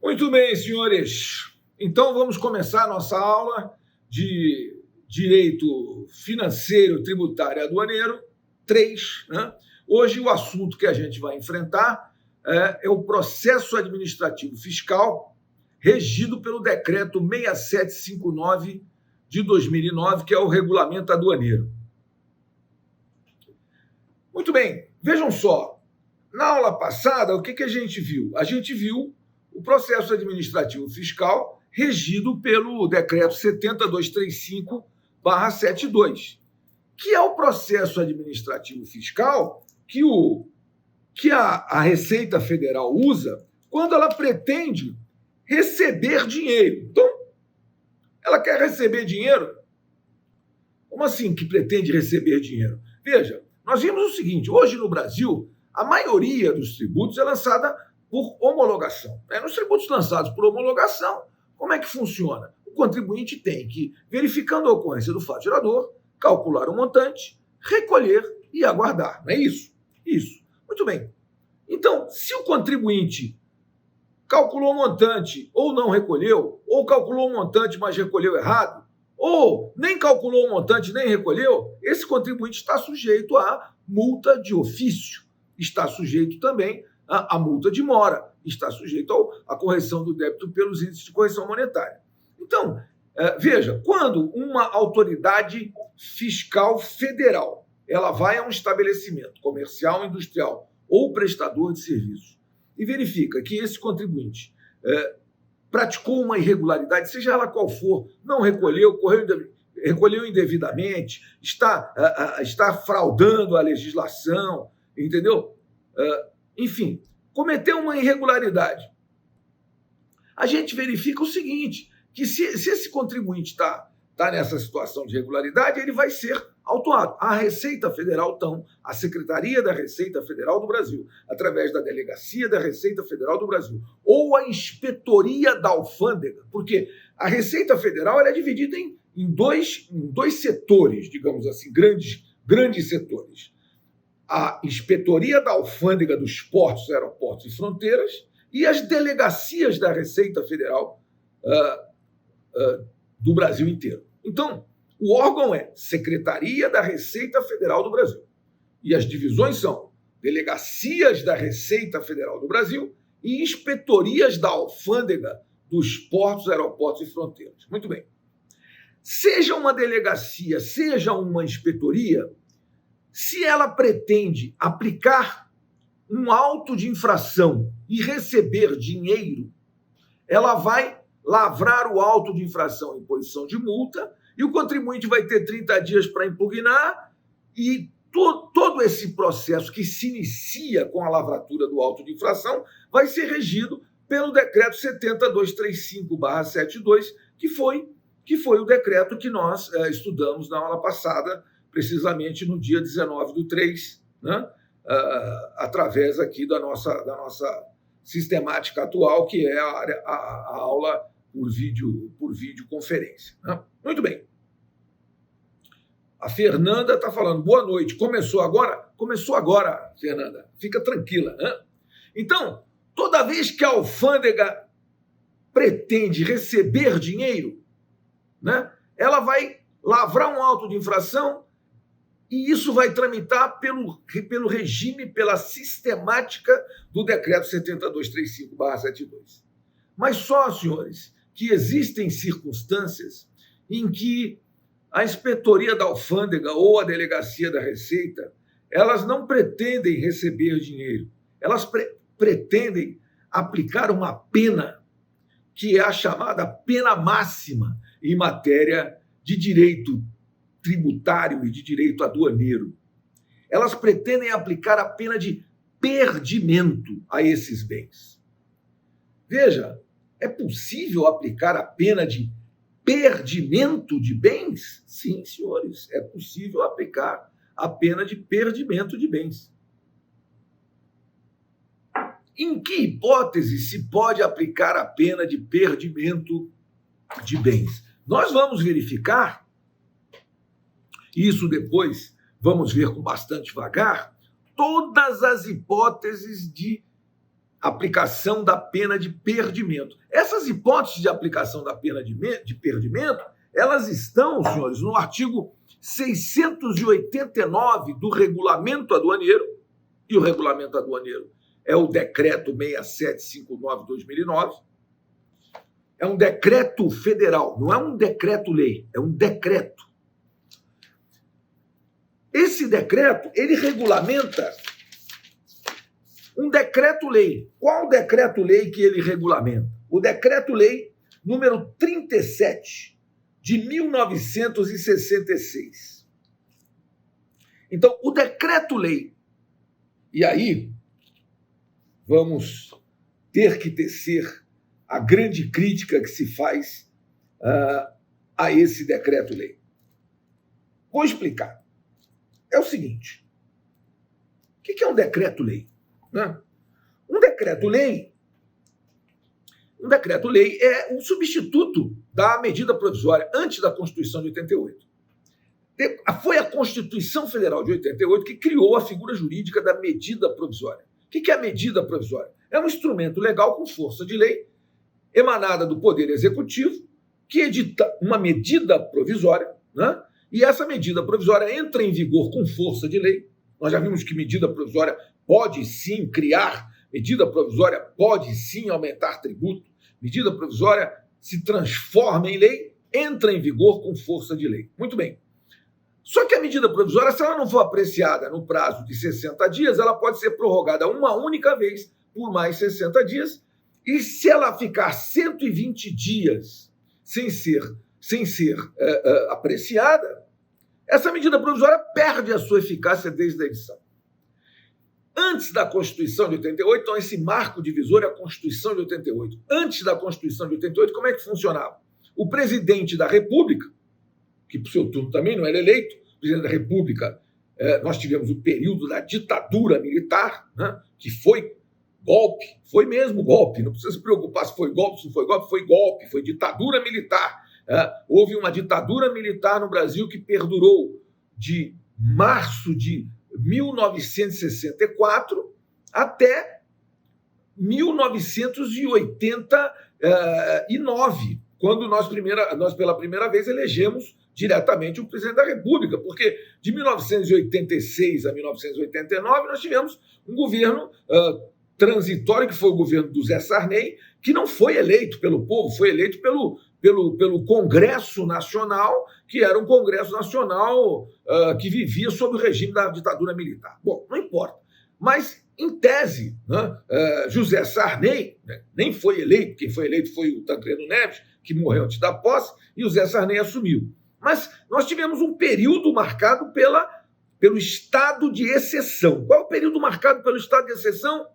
Muito bem, senhores. Então, vamos começar a nossa aula de Direito Financeiro, Tributário e Aduaneiro 3. Né? Hoje, o assunto que a gente vai enfrentar é o processo administrativo fiscal regido pelo Decreto 6759 de 2009, que é o Regulamento Aduaneiro. Muito bem, vejam só. Na aula passada, o que a gente viu? A gente viu o processo administrativo fiscal regido pelo Decreto 70235/72, que é o processo administrativo fiscal que a Receita Federal usa quando ela pretende receber dinheiro. Então, ela quer receber dinheiro? Como assim que pretende receber dinheiro? Veja, nós vimos o seguinte, hoje no Brasil, a maioria dos tributos é lançada por homologação. Nos tributos lançados por homologação, como é que funciona? O contribuinte tem que, verificando a ocorrência do fato gerador, calcular o montante, recolher e aguardar. Não é isso? Isso. Muito bem. Então, se o contribuinte calculou o montante ou não recolheu, ou calculou o montante, mas recolheu errado, ou nem calculou o montante nem recolheu, esse contribuinte está sujeito a multa de ofício, está sujeito também a multa de mora, está sujeito à correção do débito pelos índices de correção monetária. Então, veja, quando uma autoridade fiscal federal ela vai a um estabelecimento comercial, industrial ou prestador de serviços e verifica que esse contribuinte praticou uma irregularidade, seja ela qual for, não recolheu, recolheu indevidamente, está fraudando a legislação, entendeu? Enfim, cometeu uma irregularidade. A gente verifica o seguinte, que se esse contribuinte está nessa situação de irregularidade, ele vai ser autuado. A Receita Federal, então, a Secretaria da Receita Federal do Brasil, através da Delegacia da Receita Federal do Brasil, ou a Inspetoria da Alfândega, porque a Receita Federal ela é dividida em dois setores, digamos assim, grandes setores. A Inspetoria da Alfândega dos Portos, Aeroportos e Fronteiras e as delegacias da Receita Federal do Brasil inteiro. Então, o órgão é Secretaria da Receita Federal do Brasil. E as divisões são Delegacias da Receita Federal do Brasil e Inspetorias da Alfândega dos Portos, Aeroportos e Fronteiras. Muito bem. Seja uma delegacia, seja uma inspetoria, se ela pretende aplicar um auto de infração e receber dinheiro, ela vai lavrar o auto de infração em posição de multa e o contribuinte vai ter 30 dias para impugnar e todo esse processo que se inicia com a lavratura do auto de infração vai ser regido pelo decreto 70235/72, que foi o decreto que nós estudamos na aula passada, precisamente no dia 19/3, né? Através aqui da nossa sistemática atual, que é a aula por videoconferência. Né? Muito bem. A Fernanda está falando, boa noite, começou agora? Começou agora, Fernanda, fica tranquila. Né? Então, toda vez que a alfândega pretende receber dinheiro, né, ela vai lavrar um auto de infração e isso vai tramitar pelo regime, pela sistemática do decreto 7235/72. Mas só, senhores, que existem circunstâncias em que a Inspetoria da Alfândega ou a Delegacia da Receita, elas não pretendem receber dinheiro, elas pretendem aplicar uma pena que é a chamada pena máxima em matéria de direito tributário e de direito aduaneiro. Elas pretendem aplicar a pena de perdimento a esses bens. Veja, é possível aplicar a pena de perdimento de bens? Sim, senhores, é possível aplicar a pena de perdimento de bens. Em que hipótese se pode aplicar a pena de perdimento de bens? Nós vamos verificar isso depois, vamos ver com bastante vagar, todas as hipóteses de aplicação da pena de perdimento. Essas hipóteses de aplicação da pena de perdimento, elas estão, senhores, no artigo 689 do Regulamento Aduaneiro, e o Regulamento Aduaneiro é o Decreto 6759/2009, é um decreto federal, não é um decreto-lei, é um decreto. Esse decreto, ele regulamenta um decreto-lei. Qual decreto-lei que ele regulamenta? O decreto-lei número 37 de 1966. Então, o decreto-lei, e aí vamos ter que tecer a grande crítica que se faz a esse decreto-lei. Vou explicar. É o seguinte, o que é um decreto-lei? Um decreto-lei é um substituto da medida provisória antes da Constituição de 88. Foi a Constituição Federal de 88 que criou a figura jurídica da medida provisória. O que é a medida provisória? É um instrumento legal com força de lei, emanada do Poder Executivo, que edita uma medida provisória, né? E essa medida provisória entra em vigor com força de lei. Nós já vimos que medida provisória pode sim criar, medida provisória pode sim aumentar tributo, medida provisória se transforma em lei, entra em vigor com força de lei. Muito bem. Só que a medida provisória, se ela não for apreciada no prazo de 60 dias, ela pode ser prorrogada uma única vez por mais 60 dias, e se ela ficar 120 dias sem ser apreciada, essa medida provisória perde a sua eficácia desde a edição. Antes da Constituição de 88, então esse marco divisor é a Constituição de 88. Antes da Constituição de 88, como é que funcionava? O presidente da República, que por seu turno também não era eleito, o presidente da República, nós tivemos o período da ditadura militar, né, que foi golpe, foi mesmo golpe, não precisa se preocupar se foi golpe, se não foi golpe, foi ditadura militar. Houve uma ditadura militar no Brasil que perdurou de março de 1964 até 1989, quando nós pela primeira vez elegemos diretamente o presidente da República, porque de 1986 a 1989 nós tivemos um governo transitório, que foi o governo do Zé Sarney, que não foi eleito pelo povo, foi eleito pelo Congresso Nacional, que era um Congresso Nacional que vivia sob o regime da ditadura militar. Bom, não importa. Mas, em tese, né, José Sarney, né, nem foi eleito, quem foi eleito foi o Tancredo Neves, que morreu antes da posse, e o Zé Sarney assumiu. Mas nós tivemos um período marcado pelo estado de exceção. Qual é o período marcado pelo estado de exceção?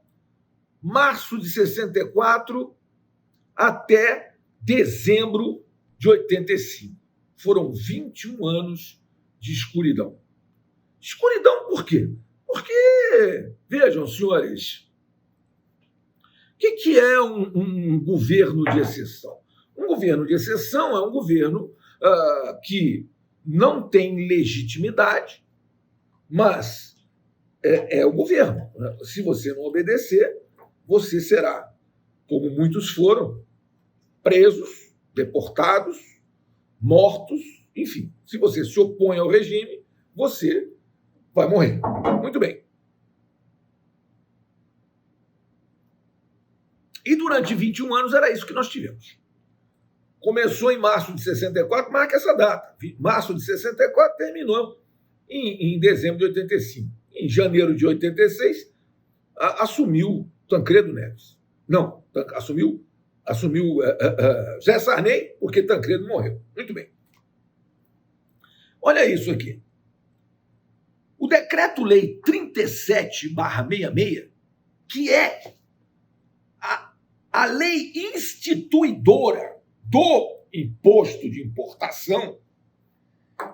Março de 64 até dezembro de 85. Foram 21 anos de escuridão. Escuridão por quê? Porque, vejam, senhores, o que é um governo de exceção? Um governo de exceção é um governo que não tem legitimidade, mas é o governo. Se você não obedecer, você será, como muitos foram, presos, deportados, mortos, enfim. Se você se opõe ao regime, você vai morrer. Muito bem. E durante 21 anos era isso que nós tivemos. Começou em março de 64, marca essa data. Março de 64 terminou em dezembro de 85. Em janeiro de 86, assumiu Tancredo Neves. Não, assumiu Zé Sarney, porque Tancredo morreu. Muito bem. Olha isso aqui. O Decreto-Lei 37/66, que é a lei instituidora do imposto de importação,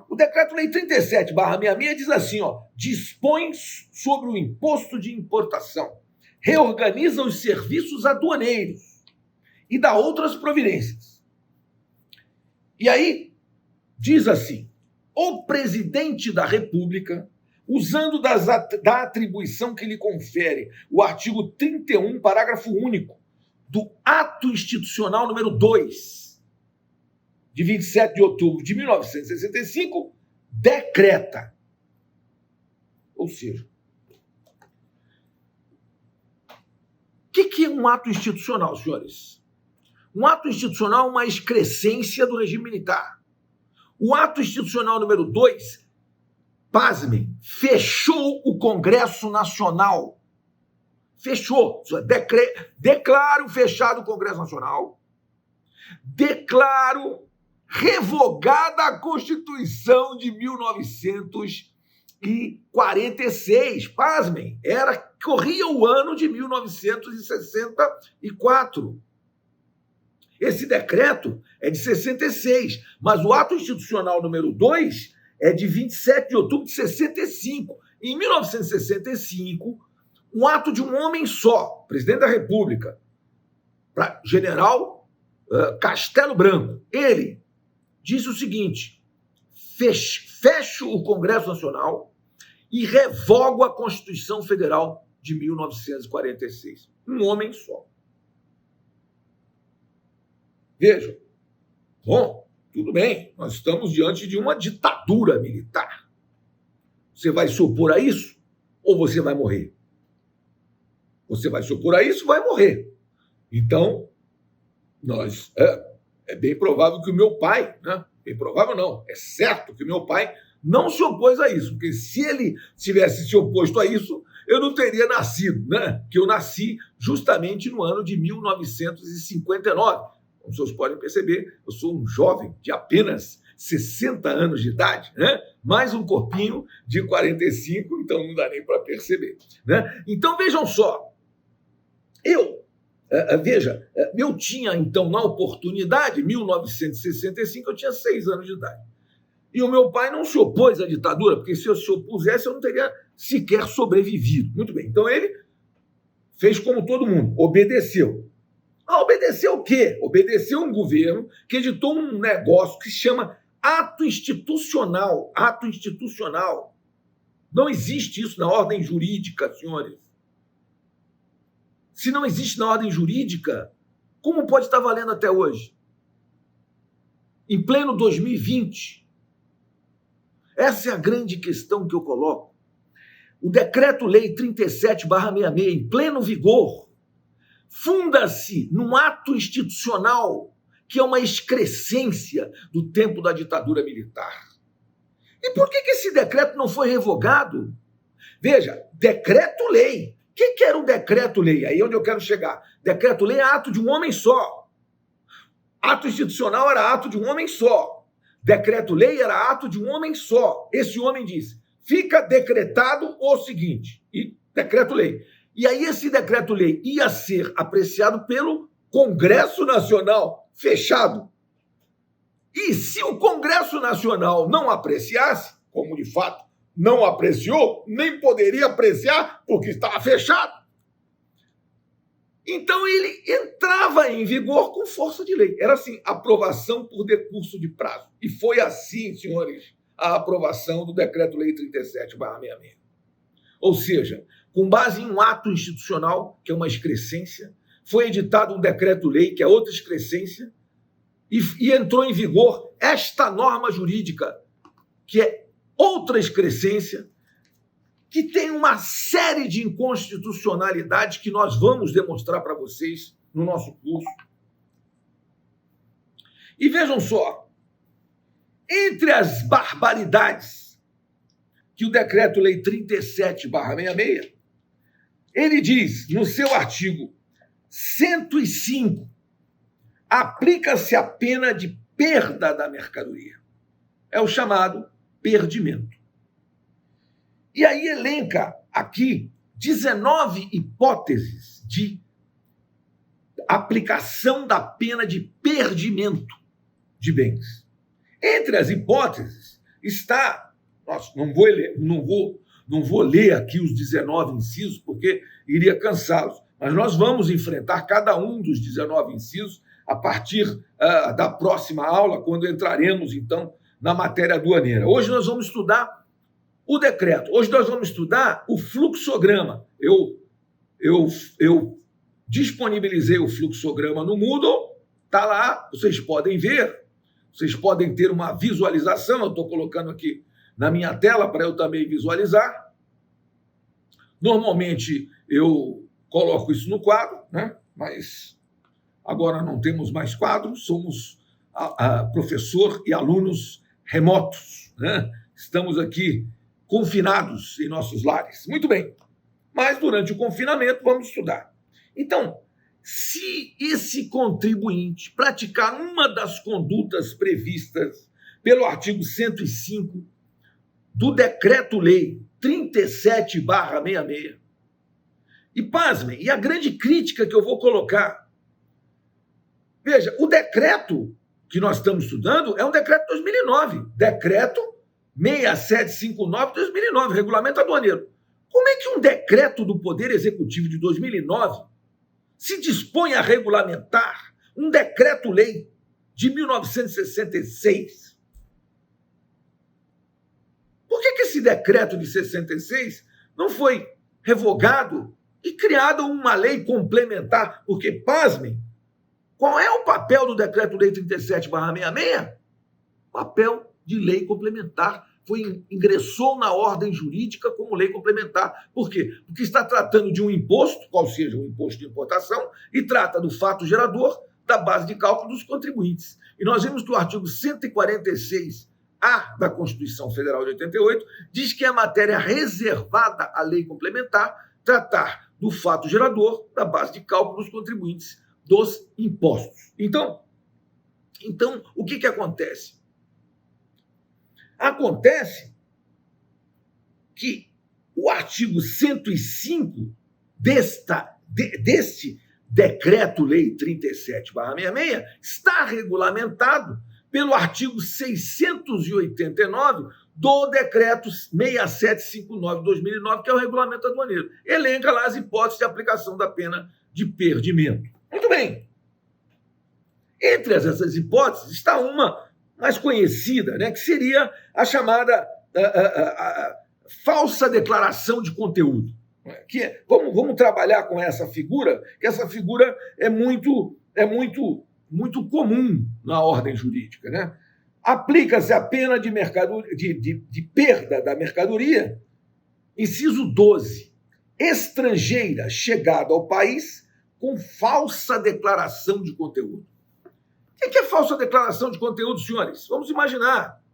o Decreto-Lei 37/66 diz assim, dispõe sobre o imposto de importação, reorganiza os serviços aduaneiros e dá outras providências. E aí diz assim: o presidente da República, usando da atribuição que lhe confere o artigo 31, parágrafo único, do Ato Institucional número 2, de 27 de outubro de 1965, decreta. Ou seja, o que é um ato institucional, senhores? Um ato institucional é uma excrescência do regime militar. O ato institucional número 2, pasmem, fechou o Congresso Nacional. Fechou. Declaro fechado o Congresso Nacional. Declaro revogada a Constituição de 1946. Pasmem, corria o ano de 1964. Esse decreto é de 66, mas o ato institucional número 2 é de 27 de outubro de 65. Em 1965, um ato de um homem só, presidente da República, general Castelo Branco, ele diz o seguinte: fecho o Congresso Nacional e revogo a Constituição Federal de 1946. Um homem só. Vejam, bom, tudo bem, nós estamos diante de uma ditadura militar. Você vai se opor a isso ou você vai morrer? Você vai se opor a isso, vai morrer. Então, é bem provável que o meu pai, né? Bem provável não, é certo que o meu pai não se opôs a isso, porque se ele tivesse se oposto a isso, eu não teria nascido, né? Que eu nasci justamente no ano de 1959. Como vocês podem perceber, eu sou um jovem de apenas 60 anos de idade, né? Mais um corpinho de 45, então não dá nem para perceber, né? Então, vejam só, eu tinha, então, na oportunidade, 1965, eu tinha 6 anos de idade. E o meu pai não se opôs à ditadura, porque se eu se opusesse, eu não teria sequer sobrevivido. Muito bem, então ele fez como todo mundo, obedeceu. Obedeceu o quê? Obedeceu um governo que editou um negócio que se chama ato institucional. Ato institucional. Não existe isso na ordem jurídica, senhores. Se não existe na ordem jurídica, como pode estar valendo até hoje? Em pleno 2020. Essa é a grande questão que eu coloco. O Decreto-Lei 37/66, em pleno vigor, funda-se num ato institucional que é uma excrescência do tempo da ditadura militar. E por que esse decreto não foi revogado? Veja, decreto-lei. O que era um decreto-lei? Aí é onde eu quero chegar. Decreto-lei é ato de um homem só. Ato institucional era ato de um homem só. Decreto-lei era ato de um homem só. Esse homem diz, fica decretado o seguinte, e decreto-lei. E aí esse decreto-lei ia ser apreciado pelo Congresso Nacional, fechado. E se o Congresso Nacional não apreciasse, como de fato não apreciou, nem poderia apreciar porque estava fechado, então ele entrava em vigor com força de lei. Era assim, aprovação por decurso de prazo. E foi assim, senhores, a aprovação do Decreto-Lei 37/66. Ou seja, com base em um ato institucional, que é uma excrescência, foi editado um decreto-lei, que é outra excrescência, e entrou em vigor esta norma jurídica, que é outra excrescência, que tem uma série de inconstitucionalidades que nós vamos demonstrar para vocês no nosso curso. E vejam só, entre as barbaridades que o Decreto-Lei 37/66, ele diz, no seu artigo 105, aplica-se a pena de perda da mercadoria. É o chamado perdimento. E aí elenca aqui 19 hipóteses de aplicação da pena de perdimento de bens. Entre as hipóteses está, não vou ler aqui os 19 incisos, porque iria cansá-los, mas nós vamos enfrentar cada um dos 19 incisos a partir da próxima aula, quando entraremos, então, na matéria aduaneira. Hoje nós vamos estudar o decreto. Hoje nós vamos estudar o fluxograma. Eu disponibilizei o fluxograma no Moodle, está lá, vocês podem ver, vocês podem ter uma visualização, eu estou colocando aqui na minha tela para eu também visualizar. Normalmente eu coloco isso no quadro, né? Mas agora não temos mais quadros, somos professor e alunos remotos, né? Estamos aqui confinados em nossos lares. Muito bem, mas durante o confinamento vamos estudar. Então, se esse contribuinte praticar uma das condutas previstas pelo artigo 105 do Decreto-Lei 37/66, e pasmem, e a grande crítica que eu vou colocar, veja, o decreto que nós estamos estudando é um decreto de 2009, decreto 6759 de 2009, regulamento aduaneiro. Como é que um decreto do Poder Executivo de 2009 se dispõe a regulamentar um decreto-lei de 1966? Por que esse decreto de 66 não foi revogado e criada uma lei complementar? Porque, pasmem, qual é o papel do Decreto-Lei 37/66? Papel de lei complementar. Ingressou na ordem jurídica como lei complementar. Por quê? Porque está tratando de um imposto, qual seja o imposto de importação, e trata do fato gerador da base de cálculo dos contribuintes. E nós vimos que o artigo 146-A da Constituição Federal de 88 diz que é matéria reservada à lei complementar tratar do fato gerador da base de cálculo dos contribuintes dos impostos. Então o que acontece? Acontece que o artigo 105 deste Decreto-Lei 37/66 está regulamentado pelo artigo 689 do Decreto 6759 de 2009, que é o regulamento aduaneiro. Elenca lá as hipóteses de aplicação da pena de perdimento. Muito bem. Entre essas hipóteses está uma mais conhecida, né, que seria a chamada falsa declaração de conteúdo. Vamos trabalhar com essa figura, que essa figura é muito comum na ordem jurídica, né? Aplica-se a pena de perda da mercadoria, inciso 12, estrangeira chegada ao país com falsa declaração de conteúdo. O que é falsa declaração de conteúdo, senhores? Vamos imaginar.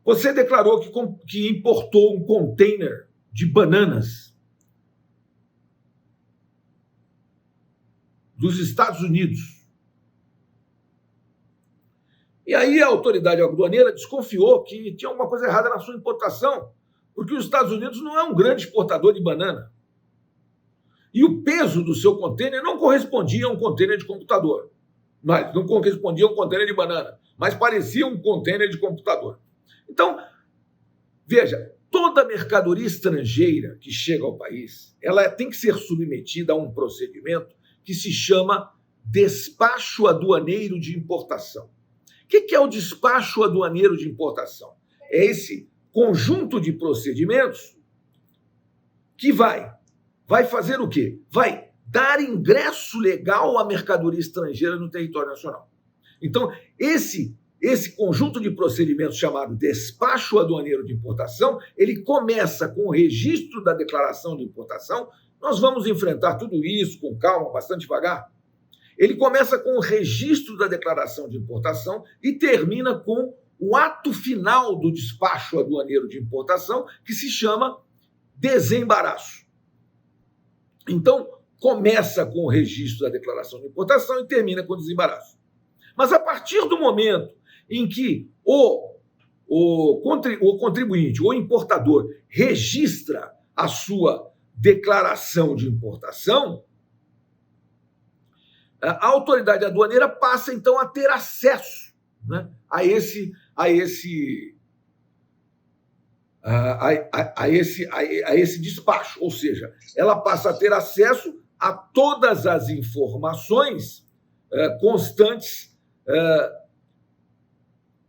Você declarou que importou um container de bananas dos Estados Unidos. E aí a autoridade aduaneira desconfiou que tinha alguma coisa errada na sua importação, porque os Estados Unidos não é um grande exportador de banana. E o peso do seu container não correspondia a um container de computador. Mas não correspondia a um container de banana, mas parecia um container de computador. Então, veja, toda mercadoria estrangeira que chega ao país, ela tem que ser submetida a um procedimento que se chama despacho aduaneiro de importação. O que é o despacho aduaneiro de importação? É esse conjunto de procedimentos que vai fazer o quê? Vai dar ingresso legal à mercadoria estrangeira no território nacional. Então, esse conjunto de procedimentos chamado despacho aduaneiro de importação, ele começa com o registro da declaração de importação. Nós vamos enfrentar tudo isso com calma, bastante devagar. Ele começa com o registro da declaração de importação e termina com o ato final do despacho aduaneiro de importação, que se chama desembaraço. Então, começa com o registro da declaração de importação e termina com o desembaraço. Mas a partir do momento em que o contribuinte, o importador, registra a sua declaração de importação, a autoridade aduaneira passa, então, a ter acesso, né, a esse despacho. Ou seja, ela passa a ter acesso a todas as informações constantes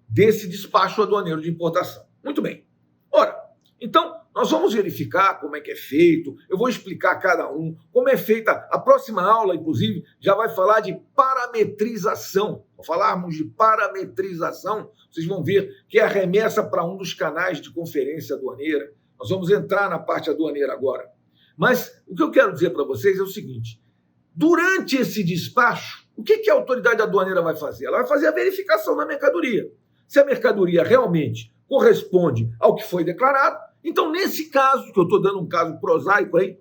desse despacho aduaneiro de importação. Muito bem. Ora, Então, nós vamos verificar como é que é feito, eu vou explicar cada um, como é feita. A próxima aula, inclusive, já vai falar de parametrização. Ao falarmos de parametrização, vocês vão ver que é a remessa para um dos canais de conferência aduaneira. Nós vamos entrar na parte aduaneira agora. Mas o que eu quero dizer para vocês é o seguinte: durante esse despacho, o que a autoridade aduaneira vai fazer? Ela vai fazer a verificação da mercadoria. Se a mercadoria realmente corresponde ao que foi declarado, então, nesse caso, que eu estou dando um caso prosaico aí,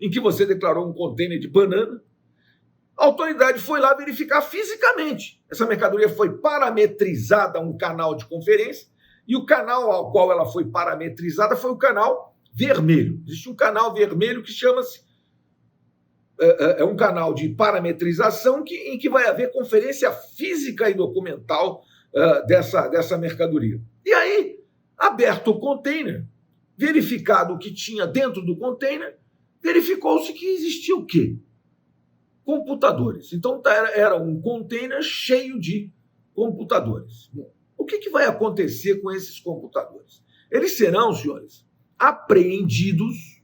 em que você declarou um container de banana, a autoridade foi lá verificar fisicamente. Essa mercadoria foi parametrizada a um canal de conferência, e o canal ao qual ela foi parametrizada foi o canal vermelho. Existe um canal vermelho que chama-se... É um canal de parametrização em que vai haver conferência física e documental dessa mercadoria. E aí, aberto o container, verificado o que tinha dentro do container, verificou-se que existia o quê? Computadores. Então, era um container cheio de computadores. Bom, o que vai acontecer com esses computadores? Eles serão, senhores, apreendidos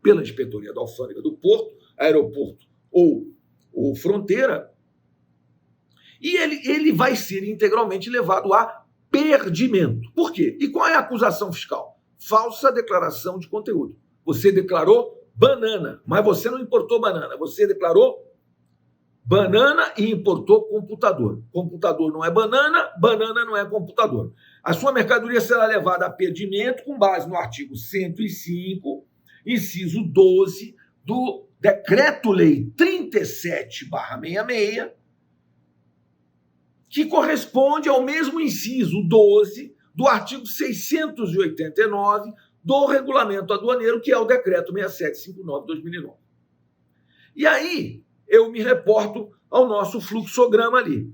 pela Inspetoria da Alfândega do Porto, aeroporto ou fronteira, e ele vai ser integralmente levado a perdimento. Por quê? E qual é a acusação fiscal? Falsa declaração de conteúdo. Você declarou banana, mas você não importou banana. Você declarou banana e importou computador. Computador não é banana, banana não é computador. A sua mercadoria será levada a perdimento com base no artigo 105, inciso 12, do Decreto-Lei 37/66, que corresponde ao mesmo inciso 12 do artigo 689 do Regulamento Aduaneiro, que é o Decreto 6759/2009. E aí, eu me reporto ao nosso fluxograma ali.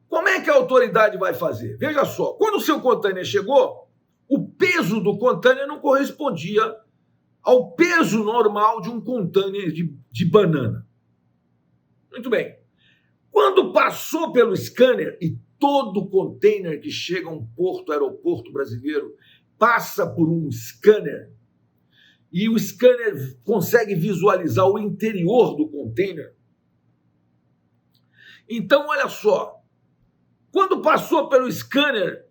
Como é que a autoridade vai fazer? Veja só, quando o seu container chegou, o peso do container não correspondia ao peso normal de um container de banana. Muito bem. Quando passou pelo scanner, e todo container que chega a um porto, aeroporto brasileiro, passa por um scanner, e o scanner consegue visualizar o interior do container. Então, olha só, quando passou pelo scanner,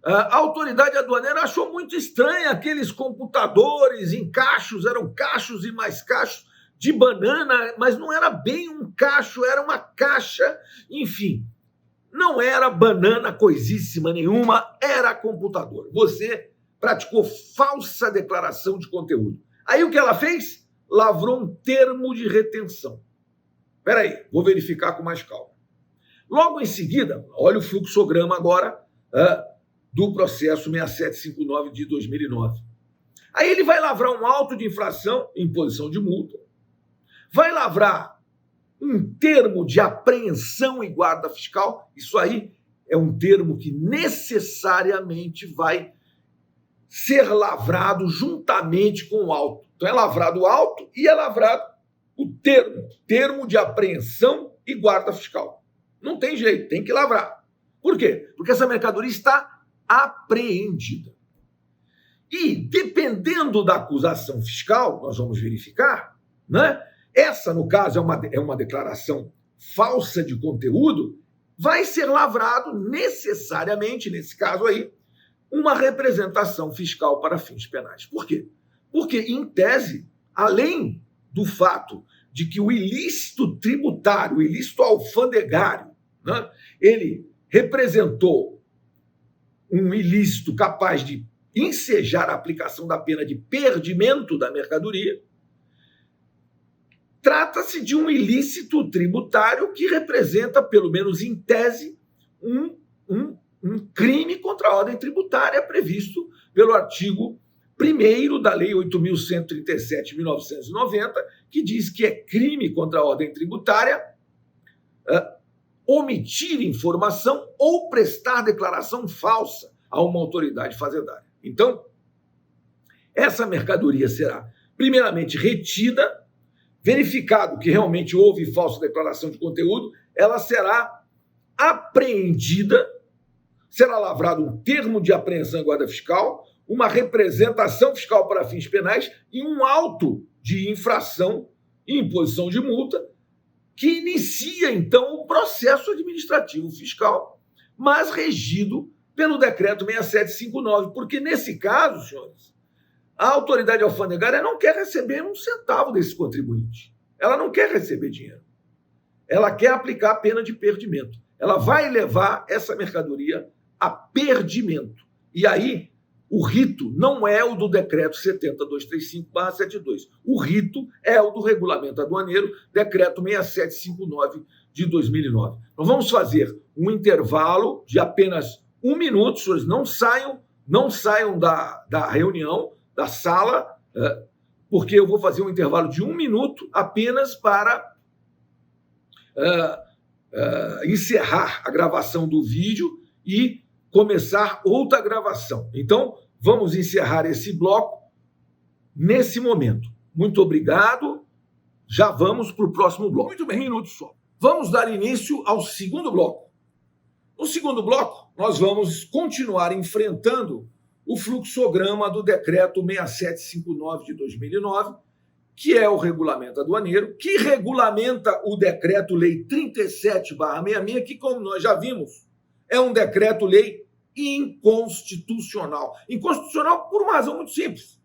a autoridade aduaneira achou muito estranho aqueles computadores em cachos, eram cachos e mais cachos de banana, mas não era bem um cacho, era uma caixa, enfim, não era banana coisíssima nenhuma, era computador. Você praticou falsa declaração de conteúdo. Aí o que ela fez? Lavrou um termo de retenção. Espera aí, vou verificar com mais calma. Logo em seguida, olha o fluxograma agora do processo 6759 de 2009. Aí ele vai lavrar um auto de infração, imposição de multa, vai lavrar um termo de apreensão e guarda fiscal. Isso aí é um termo que necessariamente vai ser lavrado juntamente com o auto. Então é lavrado o auto e é lavrado o termo de apreensão e guarda fiscal. Não tem jeito, tem que lavrar. Por quê? Porque essa mercadoria está apreendida. E, dependendo da acusação fiscal, nós vamos verificar, né? Essa, no caso, é uma declaração falsa de conteúdo, vai ser lavrado necessariamente, nesse caso aí, uma representação fiscal para fins penais. Por quê? Porque, em tese, além do fato de que o ilícito tributário, o ilícito alfandegário, né, ele representou um ilícito capaz de ensejar a aplicação da pena de perdimento da mercadoria, trata-se de um ilícito tributário que representa, pelo menos em tese, um crime contra a ordem tributária previsto pelo artigo 1º da Lei 8.137 de 1990, que diz que é crime contra a ordem tributária omitir informação ou prestar declaração falsa a uma autoridade fazendária. Então, essa mercadoria será, primeiramente, retida, verificado que realmente houve falsa declaração de conteúdo, ela será apreendida, será lavrado um termo de apreensão e guarda fiscal, uma representação fiscal para fins penais e um auto de infração e imposição de multa que inicia, então, o processo administrativo fiscal, mas regido pelo decreto 6759, porque nesse caso, senhores, a autoridade alfandegária não quer receber um centavo desse contribuinte. Ela não quer receber dinheiro. Ela quer aplicar a pena de perdimento. Ela vai levar essa mercadoria a perdimento. E aí, o rito não é o do decreto 70.235/72. O rito é o do regulamento aduaneiro, decreto 6759 de 2009. Nós vamos fazer um intervalo de apenas 1 minuto, senhores, não saiam da reunião, da sala, porque eu vou fazer um intervalo de 1 minuto apenas para encerrar a gravação do vídeo e começar outra gravação. Então, vamos encerrar esse bloco nesse momento. Muito obrigado. Já vamos para o próximo bloco. Muito bem, 1 minuto só. Vamos dar início ao segundo bloco. No segundo bloco, nós vamos continuar enfrentando o fluxograma do decreto 6759 de 2009, que é o regulamento aduaneiro, que regulamenta o decreto-lei 37/66, que, como nós já vimos, é um decreto-lei inconstitucional. Inconstitucional por uma razão muito simples.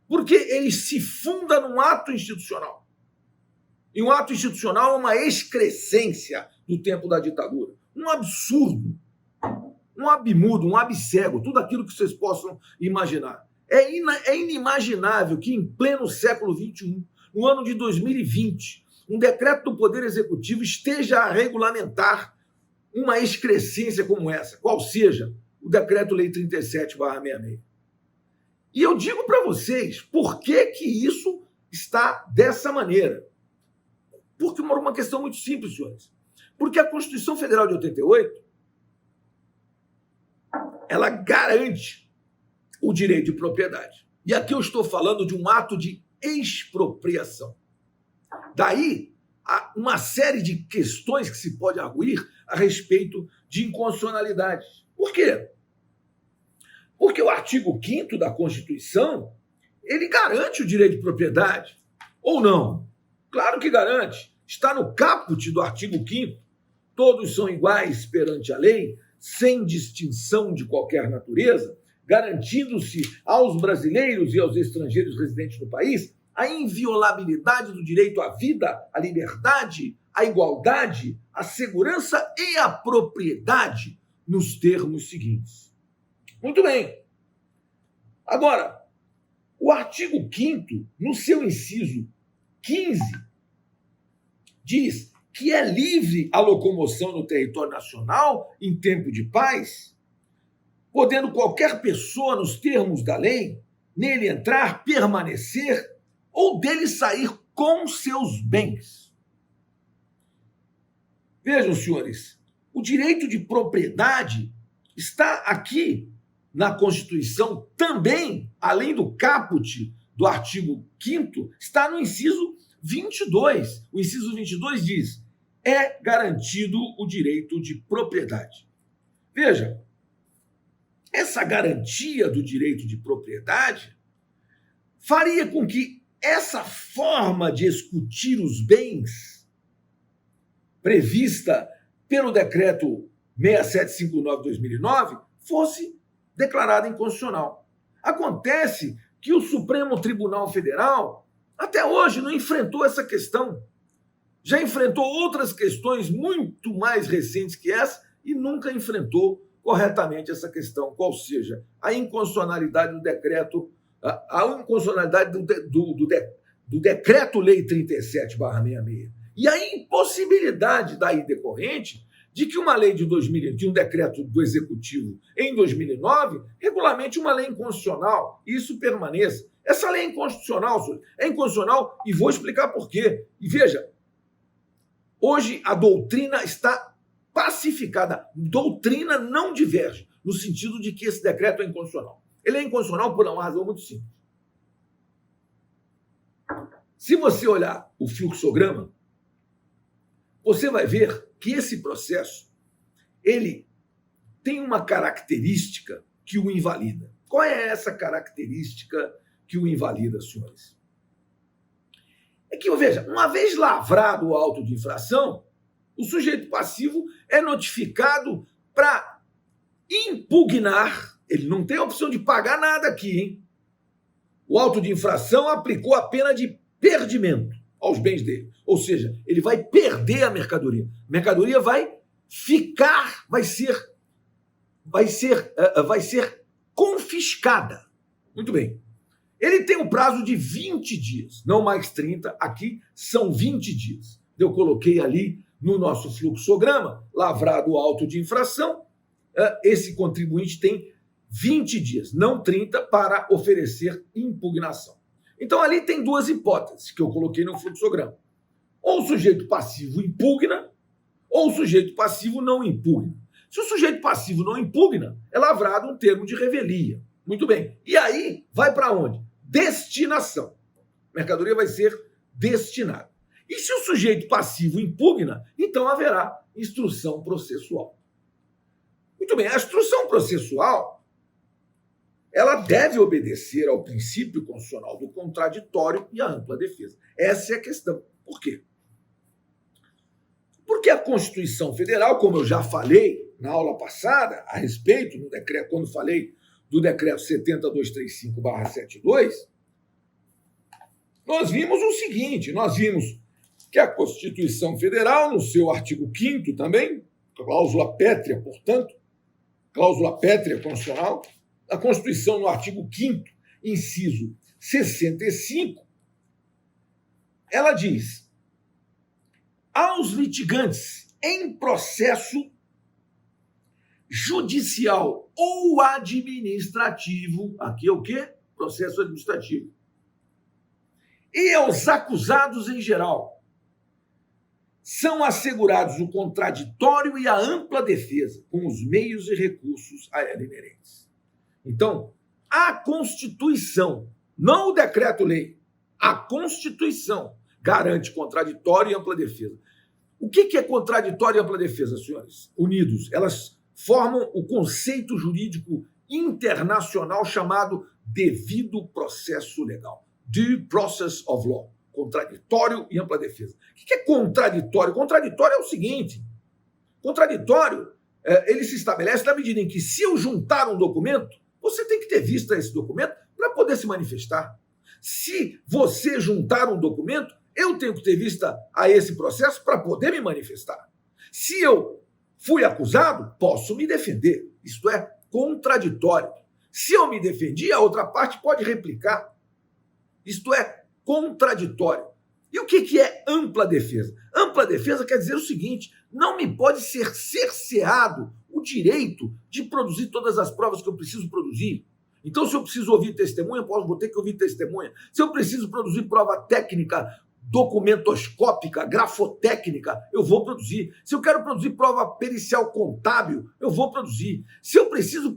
Porque ele se funda num ato institucional. E um ato institucional é uma excrescência do tempo da ditadura. Um absurdo, um abmudo, um abcego, tudo aquilo que vocês possam imaginar. É inimaginável que, em pleno século XXI, no ano de 2020, um decreto do Poder Executivo esteja a regulamentar uma excrescência como essa, qual seja o decreto-lei 37/66. E eu digo para vocês, por que isso está dessa maneira? Por uma questão muito simples, senhores. Porque a Constituição Federal de 88, ela garante o direito de propriedade. E aqui eu estou falando de um ato de expropriação. Daí, há uma série de questões que se pode arguir a respeito de inconstitucionalidade. Por quê? Porque o artigo 5º da Constituição, ele garante o direito de propriedade. Ou não? Claro que garante. Está no caput do artigo 5º. Todos são iguais perante a lei, sem distinção de qualquer natureza, garantindo-se aos brasileiros e aos estrangeiros residentes no país a inviolabilidade do direito à vida, à liberdade, à igualdade, à segurança e à propriedade, nos termos seguintes. Muito bem. Agora, o artigo 5º, no seu inciso 15, diz que é livre a locomoção no território nacional em tempo de paz, podendo qualquer pessoa, nos termos da lei, nele entrar, permanecer ou dele sair com seus bens. Vejam, senhores, o direito de propriedade está aqui na Constituição também, além do caput do artigo 5º, está no inciso 22. O inciso 22 diz: é garantido o direito de propriedade. Veja, essa garantia do direito de propriedade faria com que essa forma de excutir os bens prevista pelo decreto 6759 de 2009 fosse declarada inconstitucional. Acontece que o Supremo Tribunal Federal até hoje não enfrentou essa questão. Já enfrentou outras questões muito mais recentes que essa e nunca enfrentou corretamente essa questão, qual seja a inconstitucionalidade do decreto, a inconstitucionalidade do decreto-lei 37/66 e a impossibilidade daí decorrente de que uma lei de um decreto do Executivo em 2009 regulamente uma lei inconstitucional e isso permaneça. Essa lei é inconstitucional, senhor. É inconstitucional e vou explicar por quê. E veja, hoje a doutrina está pacificada. Doutrina não diverge, no sentido de que esse decreto é inconstitucional. Ele é inconstitucional por uma razão muito simples. Se você olhar o fluxograma, você vai ver que esse processo ele tem uma característica que o invalida. Qual é essa característica que o invalida, senhores? É que, veja, uma vez lavrado o auto de infração, o sujeito passivo é notificado para impugnar. Ele não tem a opção de pagar nada aqui, hein? O auto de infração aplicou a pena de perdimento aos bens dele. Ou seja, ele vai perder a mercadoria. A mercadoria vai ficar, vai ser confiscada. Muito bem. Ele tem um prazo de 20 dias, não mais 30, aqui são 20 dias. Eu coloquei ali no nosso fluxograma, lavrado o auto de infração, esse contribuinte tem 20 dias, não 30, para oferecer impugnação. Então ali tem duas hipóteses que eu coloquei no fluxograma. Ou o sujeito passivo impugna, ou o sujeito passivo não impugna. Se o sujeito passivo não impugna, é lavrado um termo de revelia. Muito bem. E aí vai para onde? Destinação. A mercadoria vai ser destinada. E se o sujeito passivo impugna, então haverá instrução processual. Muito bem, a instrução processual, ela deve obedecer ao princípio constitucional do contraditório e à ampla defesa. Essa é a questão. Por quê? Porque a Constituição Federal, como eu já falei na aula passada, a respeito do decreto, quando falei do decreto 70.235/72, nós vimos o seguinte, nós vimos que a Constituição Federal, no seu artigo 5º também, cláusula pétrea, portanto, cláusula pétrea constitucional, a Constituição, no artigo 5º, inciso 65, ela diz: aos litigantes em processo judicial ou administrativo, aqui é o quê? Processo administrativo. E aos acusados em geral, são assegurados o contraditório e a ampla defesa, com os meios e recursos a ela inerentes. Então, a Constituição, não o decreto-lei, a Constituição garante contraditório e ampla defesa. O que é contraditório e ampla defesa, senhores? Unidos, elas formam o conceito jurídico internacional chamado devido processo legal. Due process of law. Contraditório e ampla defesa. O que é contraditório? Contraditório é o seguinte: contraditório, ele se estabelece na medida em que, se eu juntar um documento, você tem que ter vista esse documento para poder se manifestar. Se você juntar um documento, eu tenho que ter vista a esse processo para poder me manifestar. Se eu fui acusado, posso me defender. Isto é contraditório. Se eu me defendi, a outra parte pode replicar. Isto é contraditório. E o que é ampla defesa? Ampla defesa quer dizer o seguinte: não me pode ser cerceado o direito de produzir todas as provas que eu preciso produzir. Então, se eu preciso ouvir testemunha, vou ter que ouvir testemunha. Se eu preciso produzir prova técnica, documentoscópica, grafotécnica, eu vou produzir. Se eu quero produzir prova pericial contábil, eu vou produzir. Se eu preciso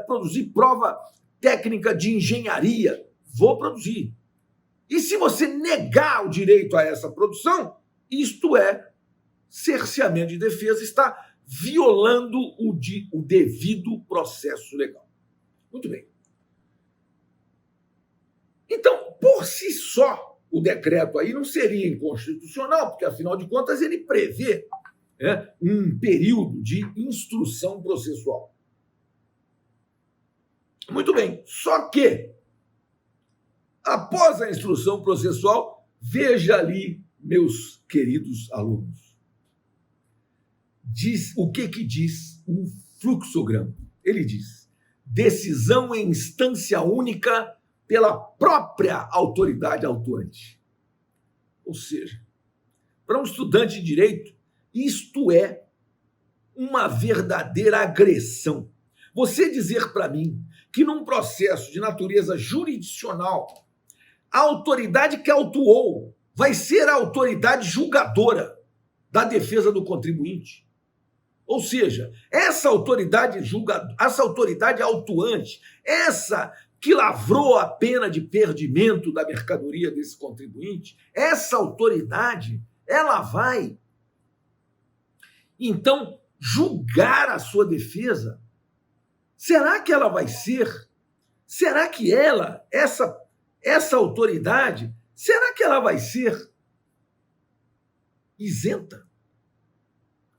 produzir prova técnica de engenharia, vou produzir. E se você negar o direito a essa produção, isto é cerceamento de defesa, está violando o devido processo legal. Muito bem. Então, por si só, o decreto aí não seria inconstitucional, porque, afinal de contas, ele prevê um período de instrução processual. Muito bem. Só que, após a instrução processual, veja ali, meus queridos alunos, o que diz o fluxograma? Ele diz: decisão em instância única pela própria autoridade autuante. Ou seja, para um estudante de direito, isto é uma verdadeira agressão. Você dizer para mim que num processo de natureza jurisdicional, a autoridade que autuou vai ser a autoridade julgadora da defesa do contribuinte. Ou seja, essa autoridade essa autoridade autuante, essa que lavrou a pena de perdimento da mercadoria desse contribuinte, essa autoridade, ela vai, então, julgar a sua defesa. Será que ela vai ser será que essa autoridade, será que ela vai ser isenta?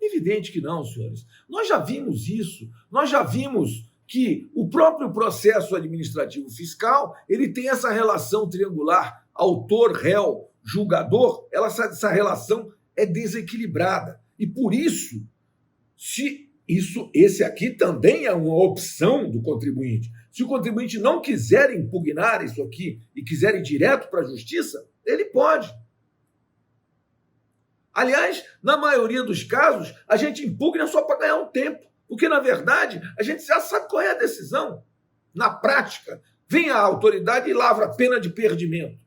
Evidente que não, senhores. Nós já vimos isso, nós já vimos que o próprio processo administrativo fiscal, ele tem essa relação triangular autor, réu, julgador, essa relação é desequilibrada. E por isso, esse aqui também é uma opção do contribuinte. Se o contribuinte não quiser impugnar isso aqui e quiser ir direto para a justiça, ele pode. Aliás, na maioria dos casos, a gente impugna só para ganhar um tempo, porque, na verdade, a gente já sabe qual é a decisão. Na prática, vem a autoridade e lavra a pena de perdimento.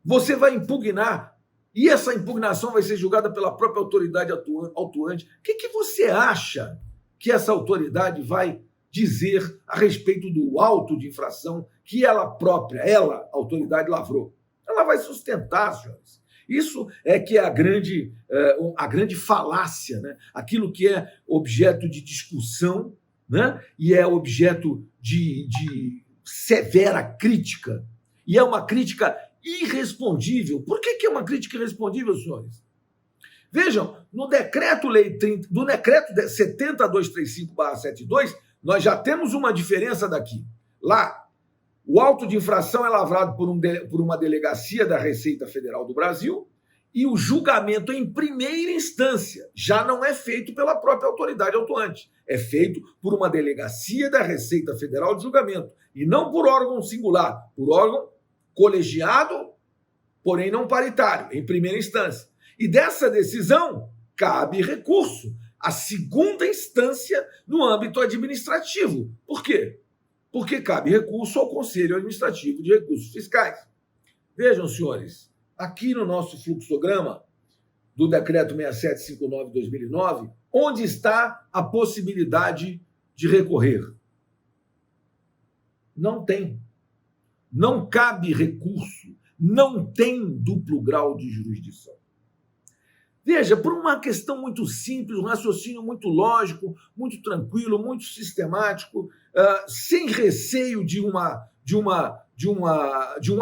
Você vai impugnar, e essa impugnação vai ser julgada pela própria autoridade autuante. O que você acha que essa autoridade vai dizer a respeito do auto de infração que ela própria, a autoridade, lavrou? Ela vai sustentar, senhores. Isso é que é a grande falácia, né? Aquilo que é objeto de discussão, né? E é objeto de severa crítica, e é uma crítica irrespondível. Por que é uma crítica irrespondível, senhores? Vejam, no decreto-lei 70235/72, nós já temos uma diferença daqui. Lá, o auto de infração é lavrado por uma delegacia da Receita Federal do Brasil e o julgamento em primeira instância já não é feito pela própria autoridade autuante. É feito por uma delegacia da Receita Federal de Julgamento e não por órgão singular, por órgão colegiado, porém não paritário, em primeira instância. E dessa decisão cabe recurso à segunda instância no âmbito administrativo. Por quê? Porque cabe recurso ao Conselho Administrativo de Recursos Fiscais. Vejam, senhores, aqui no nosso fluxograma do Decreto 6759/2009, onde está a possibilidade de recorrer? Não tem. Não cabe recurso. Não tem duplo grau de jurisdição. Veja, por uma questão muito simples, um raciocínio muito lógico, muito tranquilo, muito sistemático, sem receio de um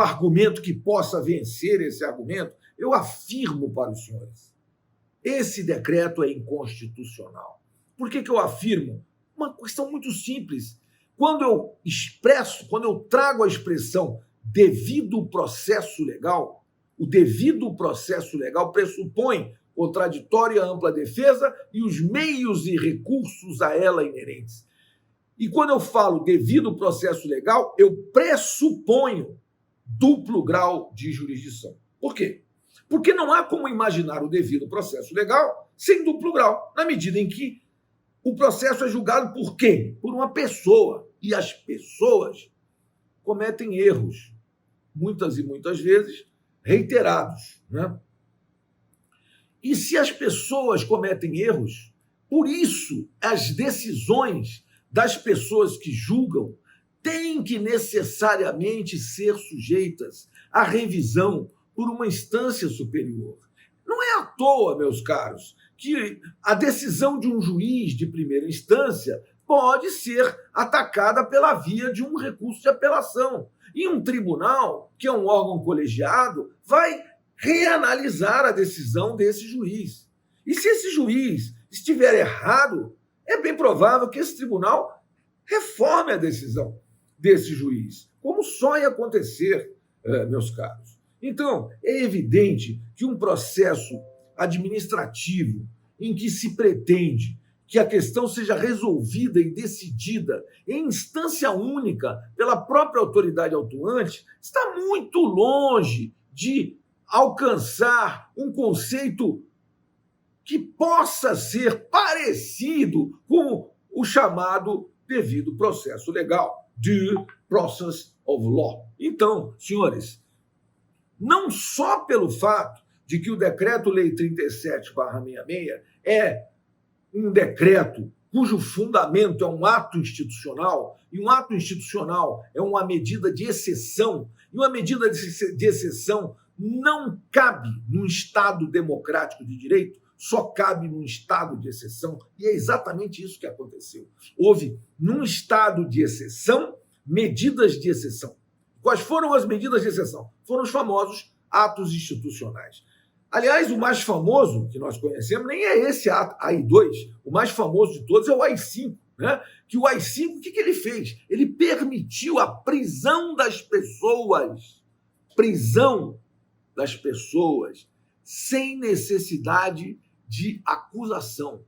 argumento que possa vencer esse argumento, eu afirmo para os senhores, esse decreto é inconstitucional. Por que eu afirmo? Uma questão muito simples. Quando eu trago a expressão devido processo legal, o devido processo legal pressupõe contraditória e ampla defesa e os meios e recursos a ela inerentes. E quando eu falo devido processo legal, eu pressuponho duplo grau de jurisdição. Por quê? Porque não há como imaginar o devido processo legal sem duplo grau, na medida em que o processo é julgado por quem? Por uma pessoa. E as pessoas cometem erros, muitas e muitas vezes reiterados, né? E se as pessoas cometem erros, por isso as decisões das pessoas que julgam têm que necessariamente ser sujeitas à revisão por uma instância superior. Não é à toa, meus caros, que a decisão de um juiz de primeira instância pode ser atacada pela via de um recurso de apelação. E um tribunal, que é um órgão colegiado, vai reanalisar a decisão desse juiz. E se esse juiz estiver errado, é bem provável que esse tribunal reforme a decisão desse juiz, como só ia acontecer, meus caros. Então, é evidente que um processo administrativo em que se pretende que a questão seja resolvida e decidida em instância única pela própria autoridade autuante está muito longe de alcançar um conceito que possa ser parecido com o chamado devido processo legal, due process of law. Então, senhores, não só pelo fato de que o Decreto-Lei 37/66 é um decreto cujo fundamento é um ato institucional, e um ato institucional é uma medida de exceção, e uma medida de exceção não cabe num Estado democrático de direito, só cabe num estado de exceção, e é exatamente isso que aconteceu. Houve, num estado de exceção, medidas de exceção. Quais foram as medidas de exceção? Foram os famosos atos institucionais. Aliás, o mais famoso que nós conhecemos nem é esse ato, AI-2. O mais famoso de todos é o AI-5. Né? Que o AI-5, o que ele fez? Ele permitiu a prisão das pessoas. Prisão das pessoas sem necessidade de acusação.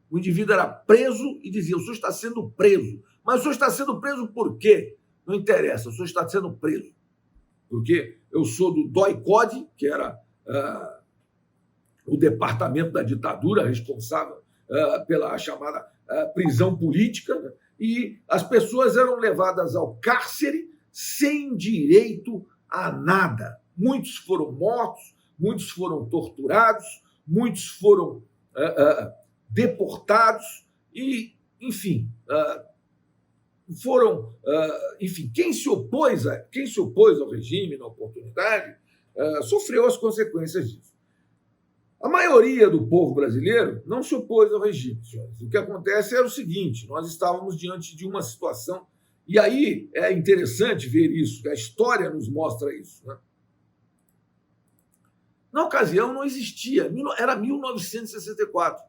O indivíduo era preso e dizia: o senhor está sendo preso. Mas o senhor está sendo preso por quê? Não interessa, o senhor está sendo preso. Porque eu sou do DOI-CODE, que era o departamento da ditadura responsável pela chamada prisão política, né? E as pessoas eram levadas ao cárcere sem direito a nada. Muitos foram mortos, muitos foram torturados, muitos foram deportados e, enfim, quem se opôs ao regime na oportunidade sofreu as consequências disso. A maioria do povo brasileiro não se opôs ao regime, senhores. O que acontece era o seguinte: nós estávamos diante de uma situação, e aí é interessante ver isso, que a história nos mostra isso, né? Na ocasião não existia, era 1964.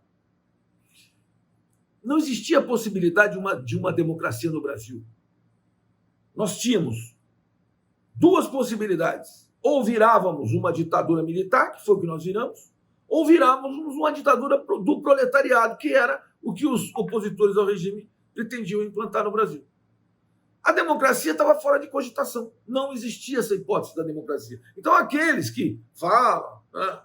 Não existia a possibilidade de uma democracia no Brasil. Nós tínhamos duas possibilidades. Ou virávamos uma ditadura militar, que foi o que nós viramos, ou virávamos uma ditadura do proletariado, que era o que os opositores ao regime pretendiam implantar no Brasil. A democracia estava fora de cogitação. Não existia essa hipótese da democracia. Então, aqueles que falam, né,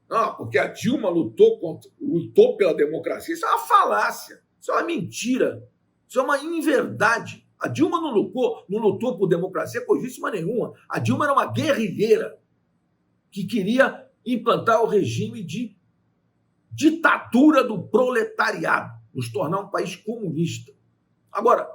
não, porque a Dilma lutou pela democracia, isso é uma falácia, isso é uma mentira, isso é uma inverdade. A Dilma não lutou por democracia coisíssima nenhuma. A Dilma era uma guerrilheira que queria implantar o regime de ditadura do proletariado, nos tornar um país comunista. Agora,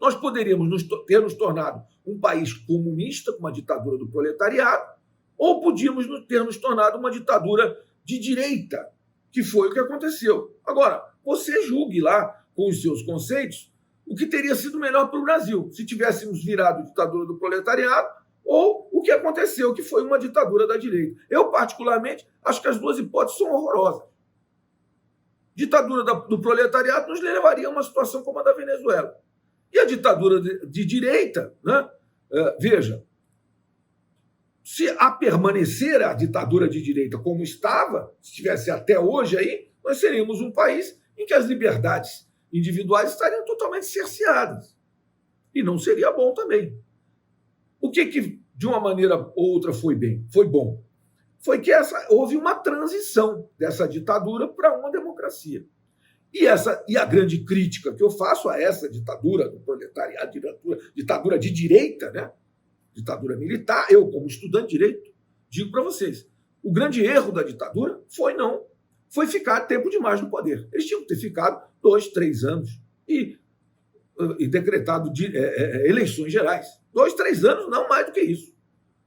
nós poderíamos ter nos tornado um país comunista, com uma ditadura do proletariado, ou podíamos ter nos tornado uma ditadura de direita, que foi o que aconteceu. Agora, você julgue lá, com os seus conceitos, o que teria sido melhor para o Brasil, se tivéssemos virado ditadura do proletariado, ou o que aconteceu, que foi uma ditadura da direita. Eu, particularmente, acho que as duas hipóteses são horrorosas. Ditadura do proletariado nos levaria a uma situação como a da Venezuela. E a ditadura de direita, né? Veja, se a permanecer a ditadura de direita como estava, se estivesse até hoje aí, nós seríamos um país em que as liberdades individuais estariam totalmente cerceadas. E não seria bom também. O que de uma maneira ou outra foi bom? Foi que houve uma transição dessa ditadura para uma democracia. E a grande crítica que eu faço a essa ditadura do proletariado, ditadura de direita, né? Ditadura militar, eu, como estudante de direito, digo para vocês, o grande erro da ditadura foi ficar tempo demais no poder. Eles tinham que ter ficado 2, 3 anos e decretado eleições gerais. 2, 3 anos, não mais do que isso.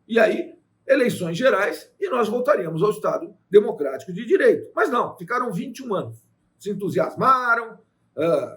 E aí, eleições gerais, e nós voltaríamos ao Estado democrático de direito. Mas não, ficaram 21 anos. Se entusiasmaram,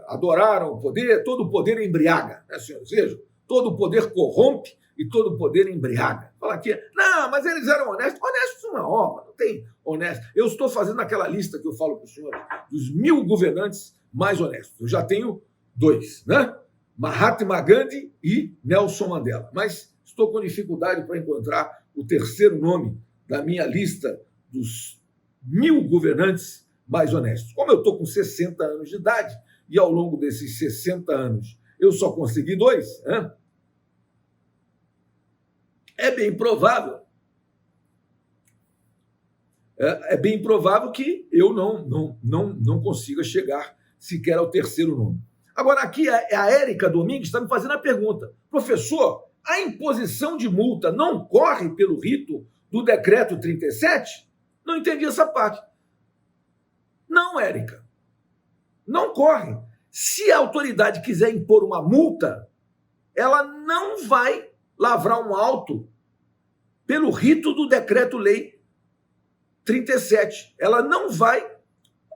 adoraram o poder, todo o poder embriaga, né, senhores? Vejam, todo o poder corrompe e todo o poder embriaga. Fala aqui, não, mas eles eram honestos. Honestos uma obra, não tem honesto. Eu estou fazendo aquela lista que eu falo para os senhores, dos 1000 governantes mais honestos. Eu já tenho 2, né? Mahatma Gandhi e Nelson Mandela. Mas estou com dificuldade para encontrar o terceiro nome da minha lista dos 1000 governantes mais honestos. Como eu estou com 60 anos de idade e ao longo desses 60 anos eu só consegui 2, né? É bem provável que eu não consiga chegar sequer ao terceiro nome. Agora, aqui a Érica Domingues está me fazendo a pergunta: professor, a imposição de multa não corre pelo rito do decreto 37? Não entendi essa parte. Não, Érica, não corre. Se a autoridade quiser impor uma multa, ela não vai lavrar um auto pelo rito do decreto-lei 37. Ela não vai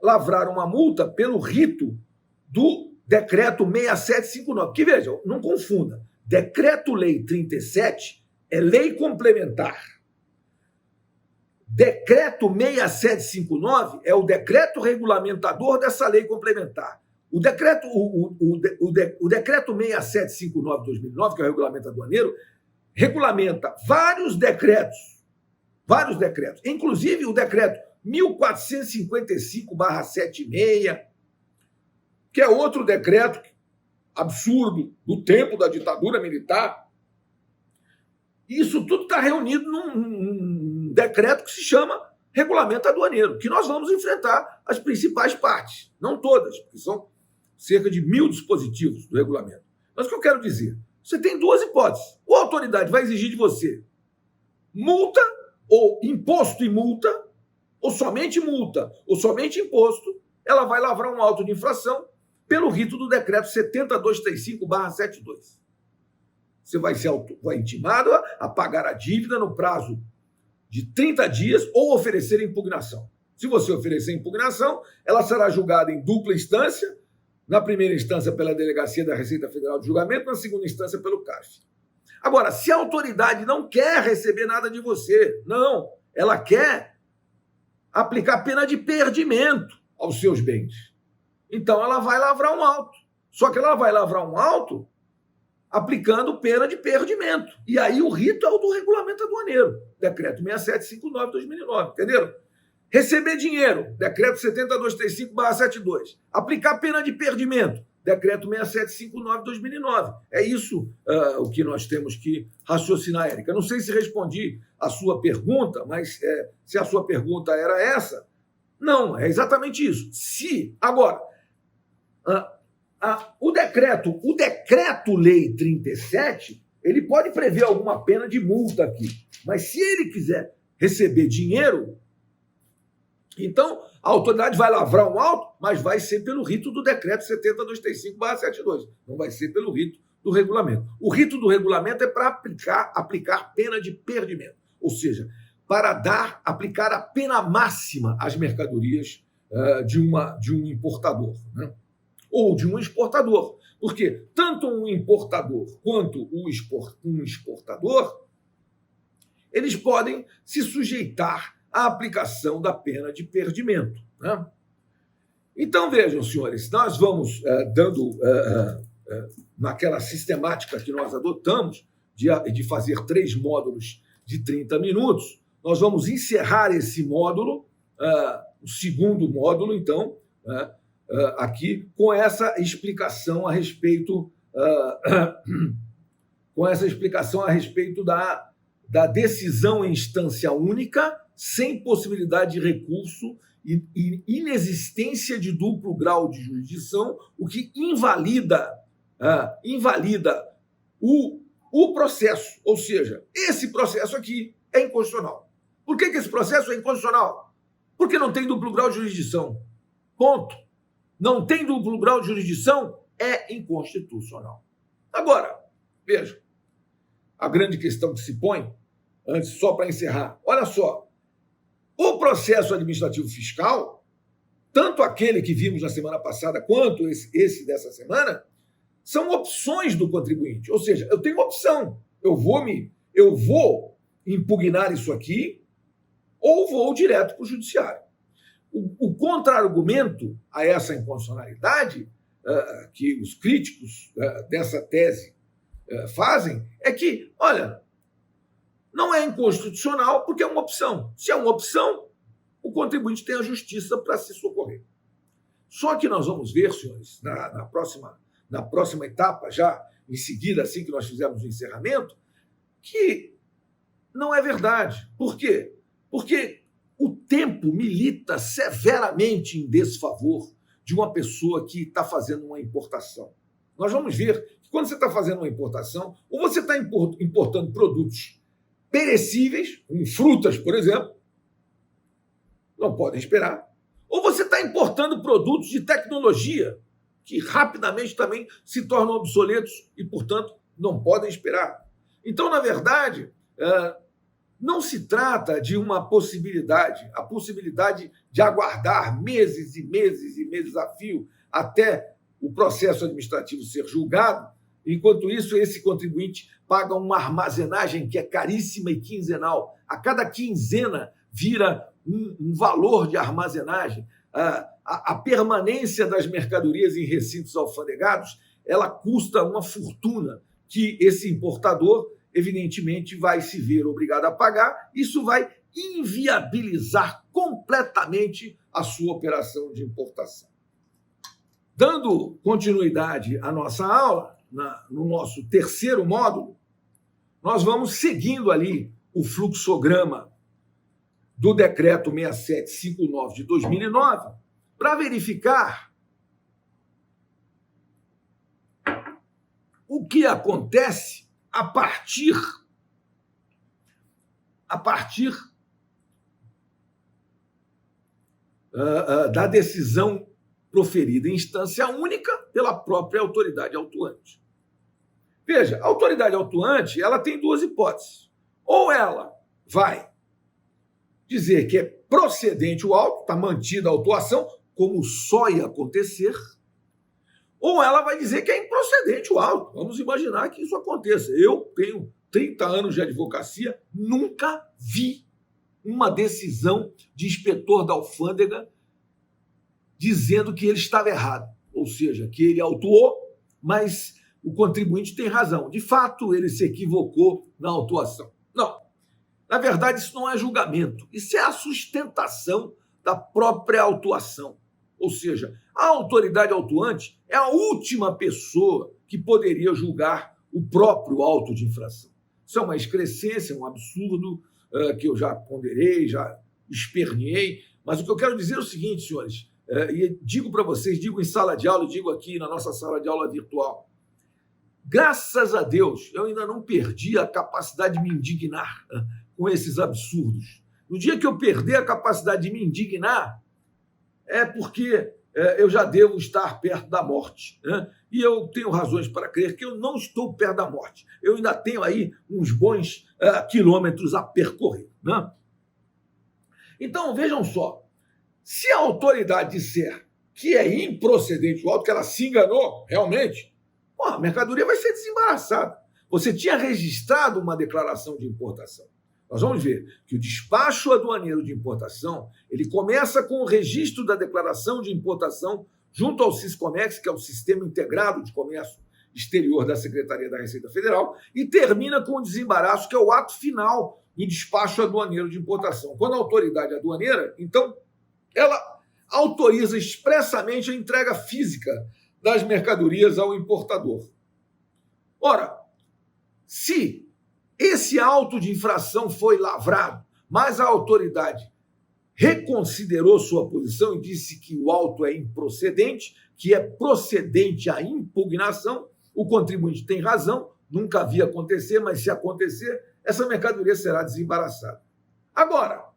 lavrar uma multa pelo rito do Decreto 6759. Que veja, não confunda. Decreto-Lei 37 é lei complementar. Decreto 6759 é o decreto regulamentador dessa lei complementar. O decreto 6759 de 2009, que é o regulamento aduaneiro, regulamenta vários decretos, inclusive o decreto 1455/76, que é outro decreto absurdo do tempo da ditadura militar. Isso tudo está reunido num decreto que se chama Regulamento Aduaneiro, que nós vamos enfrentar as principais partes, não todas, porque são cerca de 1.000 dispositivos do regulamento. Mas o que eu quero dizer? Você tem duas hipóteses. Ou a autoridade vai exigir de você multa, ou imposto e multa, ou somente imposto, ela vai lavrar um auto de infração pelo rito do decreto 7235/72. Você vai intimado a pagar a dívida no prazo de 30 dias ou oferecer impugnação. Se você oferecer impugnação, ela será julgada em dupla instância, na primeira instância pela Delegacia da Receita Federal de Julgamento, na segunda instância pelo CARF. Agora, se a autoridade não quer receber nada de você, não, ela quer aplicar pena de perdimento aos seus bens. Então, ela vai lavrar um auto. Só que ela vai lavrar um auto aplicando pena de perdimento. E aí o rito é o do regulamento aduaneiro, decreto 6759 de 2009, entenderam? Receber dinheiro, decreto 7235/72. Aplicar pena de perdimento, decreto 6759 de 2009. É isso o que nós temos que raciocinar, Érica. Não sei se respondi a sua pergunta, mas se a sua pergunta era essa, não, é exatamente isso. Se, agora, o decreto-lei 37, ele pode prever alguma pena de multa aqui, mas se ele quiser receber dinheiro, então a autoridade vai lavrar um auto, mas vai ser pelo rito do decreto 7235/72, não vai ser pelo rito do regulamento. O rito do regulamento é para aplicar pena de perdimento, ou seja, para aplicar a pena máxima às mercadorias de um importador, né? Ou de um exportador, porque tanto um importador quanto um exportador, eles podem se sujeitar à aplicação da pena de perdimento, né? Então, vejam, senhores, nós vamos dando, naquela sistemática que nós adotamos, de fazer 3 módulos de 30 minutos, nós vamos encerrar esse módulo, o segundo módulo, então, aqui, com essa explicação a respeito da decisão em instância única, sem possibilidade de recurso e inexistência de duplo grau de jurisdição, o que invalida o processo. Ou seja, esse processo aqui é inconstitucional. Por que esse processo é inconstitucional? Porque não tem duplo grau de jurisdição. Ponto. Não tem duplo grau de jurisdição, é inconstitucional. Agora, veja, a grande questão que se põe, antes, só para encerrar, olha só, o processo administrativo fiscal, tanto aquele que vimos na semana passada, quanto esse dessa semana, são opções do contribuinte. Ou seja, eu tenho uma opção. Eu vou impugnar isso aqui ou vou direto para o judiciário. O contra-argumento a essa inconstitucionalidade que os críticos dessa tese fazem é que, olha, não é inconstitucional porque é uma opção. Se é uma opção, o contribuinte tem a justiça para se socorrer. Só que nós vamos ver, senhores, na próxima etapa, já em seguida, assim que nós fizermos o encerramento, que não é verdade. Por quê? Porque o tempo milita severamente em desfavor de uma pessoa que está fazendo uma importação. Nós vamos ver que quando você está fazendo uma importação, ou você está importando produtos perecíveis, como frutas, por exemplo, não podem esperar, ou você está importando produtos de tecnologia que rapidamente também se tornam obsoletos e, portanto, não podem esperar. Então, na verdade, não se trata de uma possibilidade, a possibilidade de aguardar meses e meses e meses a fio até o processo administrativo ser julgado. Enquanto isso, esse contribuinte paga uma armazenagem que é caríssima e quinzenal. A cada quinzena vira um valor de armazenagem. A permanência das mercadorias em recintos alfandegados, ela custa uma fortuna que esse importador, evidentemente, vai se ver obrigado a pagar. Isso vai inviabilizar completamente a sua operação de importação. Dando continuidade à nossa aula, no nosso terceiro módulo, nós vamos seguindo ali o fluxograma do decreto 6759 de 2009 para verificar o que acontece a partir da decisão proferida em instância única pela própria autoridade autuante. Veja, a autoridade autuante, ela tem duas hipóteses. Ou ela vai dizer que é procedente o auto, está mantida a autuação, como só ia acontecer, ou ela vai dizer que é improcedente o auto. Vamos imaginar que isso aconteça. Eu tenho 30 anos de advocacia, nunca vi uma decisão de inspetor da alfândega dizendo que ele estava errado. Ou seja, que ele autuou, mas o contribuinte tem razão. De fato, ele se equivocou na autuação. Não. Na verdade, isso não é julgamento. Isso é a sustentação da própria autuação. Ou seja, a autoridade autuante é a última pessoa que poderia julgar o próprio auto de infração. Isso é uma excrescência, um absurdo que eu já ponderei, já esperneei. Mas o que eu quero dizer é o seguinte, senhores, e digo para vocês, digo em sala de aula, digo aqui na nossa sala de aula virtual. Graças a Deus, eu ainda não perdi a capacidade de me indignar com esses absurdos. No dia que eu perder a capacidade de me indignar, é porque eu já devo estar perto da morte. Né? E eu tenho razões para crer que eu não estou perto da morte. Eu ainda tenho aí uns bons quilômetros a percorrer. Né? Então, vejam só. Se a autoridade disser que é improcedente o auto, que ela se enganou realmente, a mercadoria vai ser desembaraçada. Você tinha registrado uma declaração de importação. Nós vamos ver que o despacho aduaneiro de importação, ele começa com o registro da declaração de importação junto ao Siscomex, que é o Sistema Integrado de Comércio Exterior da Secretaria da Receita Federal, e termina com o desembaraço, que é o ato final do despacho aduaneiro de importação. Quando a autoridade aduaneira, então, ela autoriza expressamente a entrega física das mercadorias ao importador. Ora, se esse auto de infração foi lavrado, mas a autoridade reconsiderou sua posição e disse que o auto é improcedente, que é procedente a impugnação, o contribuinte tem razão, nunca vi acontecer, mas se acontecer, essa mercadoria será desembaraçada. Agora,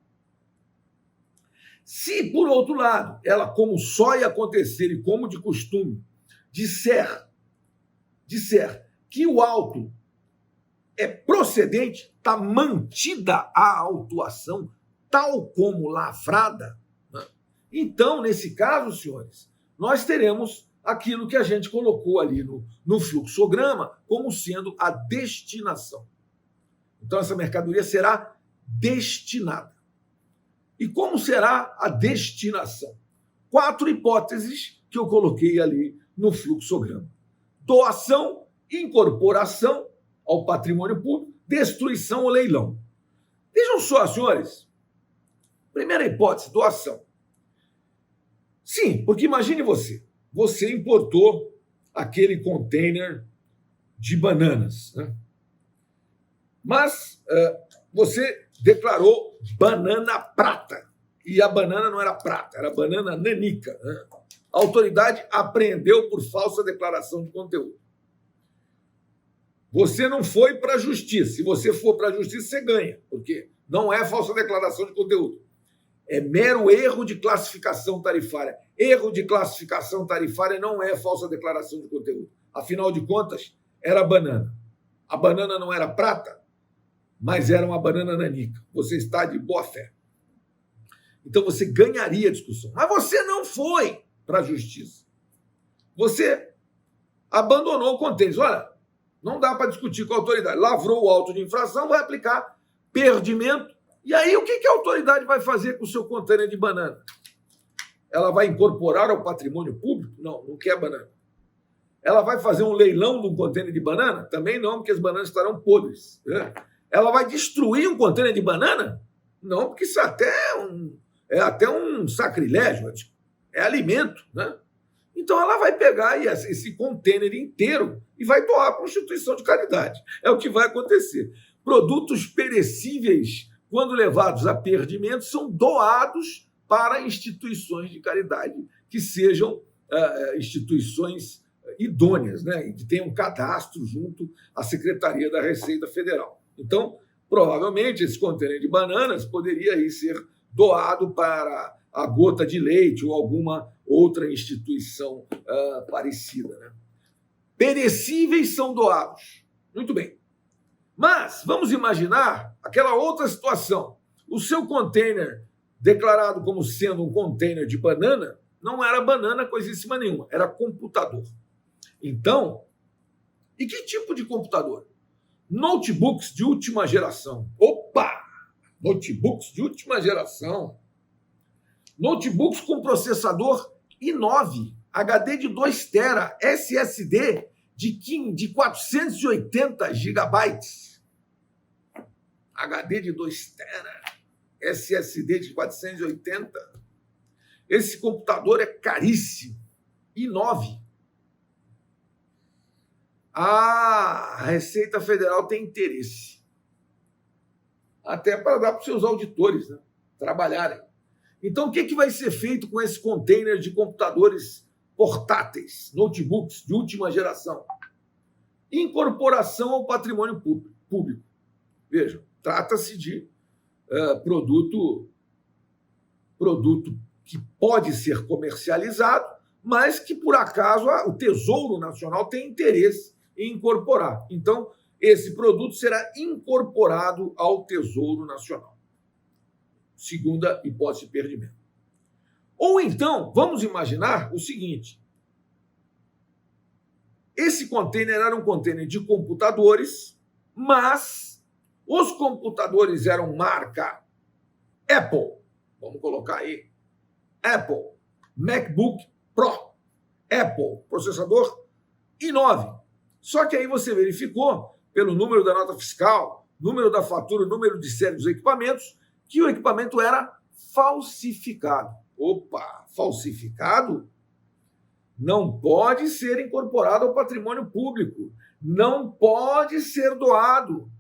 se, por outro lado, ela, como só ia acontecer e como de costume, disser que o auto é procedente, está mantida a autuação, tal como lavrada, né? Então, nesse caso, senhores, nós teremos aquilo que a gente colocou ali no fluxograma como sendo a destinação. Então, essa mercadoria será destinada. E como será a destinação? 4 hipóteses que eu coloquei ali no fluxograma. Doação, incorporação ao patrimônio público, destruição ou leilão. Vejam só, senhores. Primeira hipótese, doação. Sim, porque imagine você importou aquele container de bananas, né? Mas você declarou banana prata, e a banana não era prata, era banana nanica, né? A autoridade apreendeu por falsa declaração de conteúdo. Você não foi para a justiça. Se você for para a justiça, você ganha, porque não é falsa declaração de conteúdo. É mero erro de classificação tarifária. Erro de classificação tarifária não é falsa declaração de conteúdo. Afinal de contas, era banana. A banana não era prata, mas era uma banana nanica. Você está de boa fé. Então você ganharia a discussão. Mas você não foi para a justiça. Você abandonou o contêiner. Olha, não dá para discutir com a autoridade. Lavrou o auto de infração, vai aplicar perdimento. E aí, o que a autoridade vai fazer com o seu contêiner de banana? Ela vai incorporar ao patrimônio público? Não, não quer banana. Ela vai fazer um leilão de um contêiner de banana? Também não, porque as bananas estarão podres. Né? Ela vai destruir um contêiner de banana? Não, porque isso é até um sacrilégio. É alimento, né? Então ela vai pegar esse contêiner inteiro e vai doar para uma instituição de caridade. É o que vai acontecer. Produtos perecíveis, quando levados a perdimento, são doados para instituições de caridade, que sejam instituições idôneas, né? E que tenham cadastro junto à Secretaria da Receita Federal. Então, provavelmente, esse contêiner de bananas poderia aí ser doado para a Gota de Leite ou alguma outra instituição parecida. Né? Perecíveis são doados. Muito bem. Mas vamos imaginar aquela outra situação. O seu container, declarado como sendo um container de banana, não era banana coisíssima nenhuma, era computador. Então, e que tipo de computador? Notebooks de última geração. Opa! Notebooks de última geração. Notebooks com processador i9, HD de 2 TB, SSD de 480 gigabytes. HD de 2 TB, SSD de 480. Esse computador é caríssimo. i9. A Receita Federal tem interesse. Até para dar para os seus auditores, né, trabalharem. Então, o que vai ser feito com esse container de computadores portáteis, notebooks de última geração? Incorporação ao patrimônio público. Vejam, trata-se de produto que pode ser comercializado, mas que, por acaso, o Tesouro Nacional tem interesse em incorporar. Então, esse produto será incorporado ao Tesouro Nacional. Segunda hipótese de perdimento. Ou então, vamos imaginar o seguinte. Esse container era um container de computadores, mas os computadores eram marca Apple. Vamos colocar aí. Apple. MacBook Pro. Apple. Processador i9. Só que aí você verificou, pelo número da nota fiscal, número da fatura, número de série dos equipamentos, que o equipamento era falsificado. Opa, falsificado? Não pode ser incorporado ao patrimônio público. Não pode ser doado.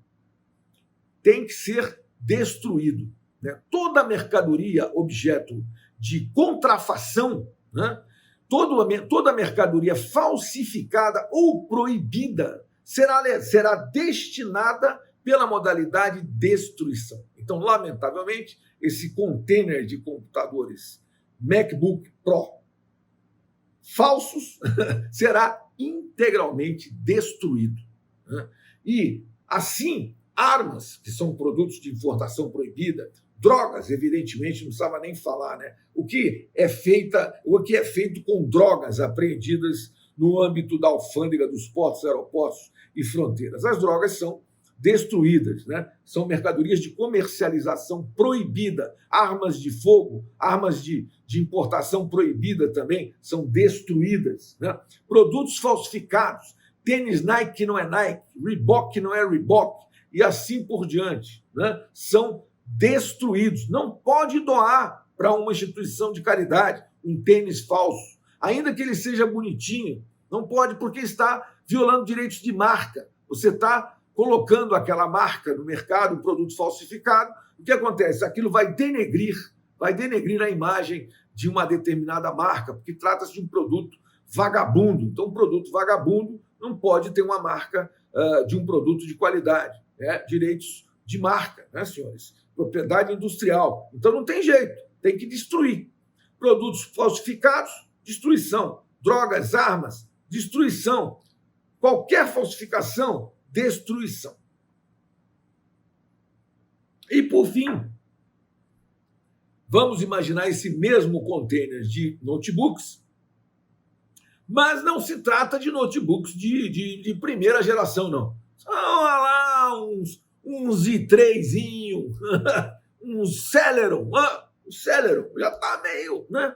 Tem que ser destruído. Né? Toda mercadoria objeto de contrafação, né? Toda mercadoria falsificada ou proibida será destinada pela modalidade destruição. Então, lamentavelmente, esse container de computadores MacBook Pro falsos será integralmente destruído. Né? E, assim, armas, que são produtos de importação proibida, drogas, evidentemente, não precisava nem falar, né? O que é feito com drogas apreendidas no âmbito da alfândega dos portos, aeroportos e fronteiras. As drogas são destruídas, né? São mercadorias de comercialização proibida, armas de fogo, armas de importação proibida também são destruídas, né? Produtos falsificados, tênis Nike que não é Nike, Reebok que não é Reebok e assim por diante, né? São destruídos. Não pode doar para uma instituição de caridade um tênis falso, ainda que ele seja bonitinho. Não pode, porque está violando direitos de marca. Você está colocando aquela marca no mercado, um produto falsificado. O que acontece? Aquilo vai denegrir a imagem de uma determinada marca, porque trata-se de um produto vagabundo. Então, um produto vagabundo não pode ter uma marca de um produto de qualidade. Né? Direitos de marca, né, senhores? Propriedade industrial. Então, não tem jeito, tem que destruir. Produtos falsificados, destruição. Drogas, armas, destruição. Qualquer falsificação, destruição. E, por fim, vamos imaginar esse mesmo container de notebooks, Mas não se trata de notebooks de primeira geração, não. São lá uns i3zinho, um Celeron. O Celeron já está meio, né,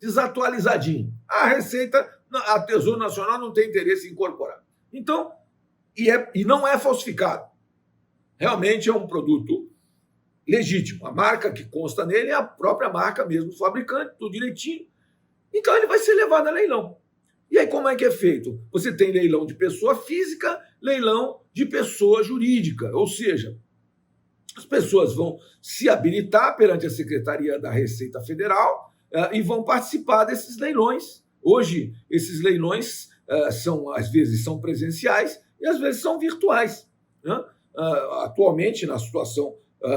desatualizadinho. A Receita, a Tesouro Nacional não tem interesse em incorporar. Então, e não é falsificado. Realmente é um produto legítimo. A marca que consta nele é a própria marca mesmo, do fabricante, tudo direitinho. Então ele vai ser levado a leilão. E aí como é que é feito? Você tem leilão de pessoa física, leilão de pessoa jurídica. Ou seja, as pessoas vão se habilitar perante a Secretaria da Receita Federal e vão participar desses leilões. Hoje, esses leilões às vezes são presenciais e às vezes são virtuais, né? Atualmente, na situação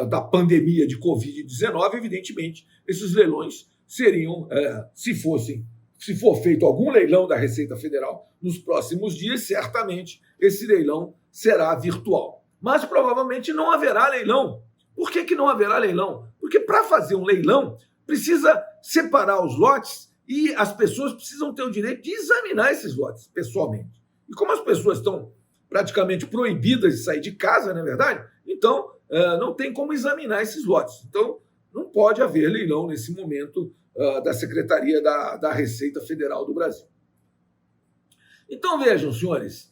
da pandemia de Covid-19, evidentemente, esses leilões seriam, se for feito algum leilão da Receita Federal nos próximos dias, certamente esse leilão será virtual. Mas provavelmente não haverá leilão. Por que não haverá leilão? Porque para fazer um leilão, precisa separar os lotes e as pessoas precisam ter o direito de examinar esses lotes pessoalmente. E como as pessoas estão praticamente proibidas de sair de casa, não é verdade? Então, não tem como examinar esses lotes. Então, não pode haver leilão nesse momento da Secretaria da Receita Federal do Brasil. Então, vejam, senhores,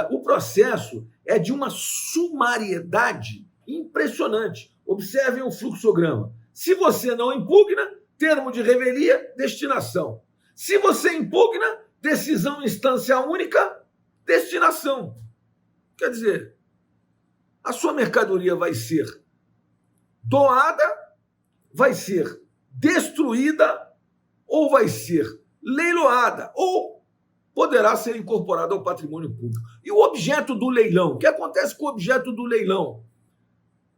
o processo é de uma sumariedade impressionante. Observem o fluxograma. Se você não impugna, termo de revelia, destinação. Se você impugna, decisão em instância única, destinação. Quer dizer, a sua mercadoria vai ser doada, vai ser destruída ou vai ser leiloada ou poderá ser incorporada ao patrimônio público. E o objeto do leilão? O que acontece com o objeto do leilão?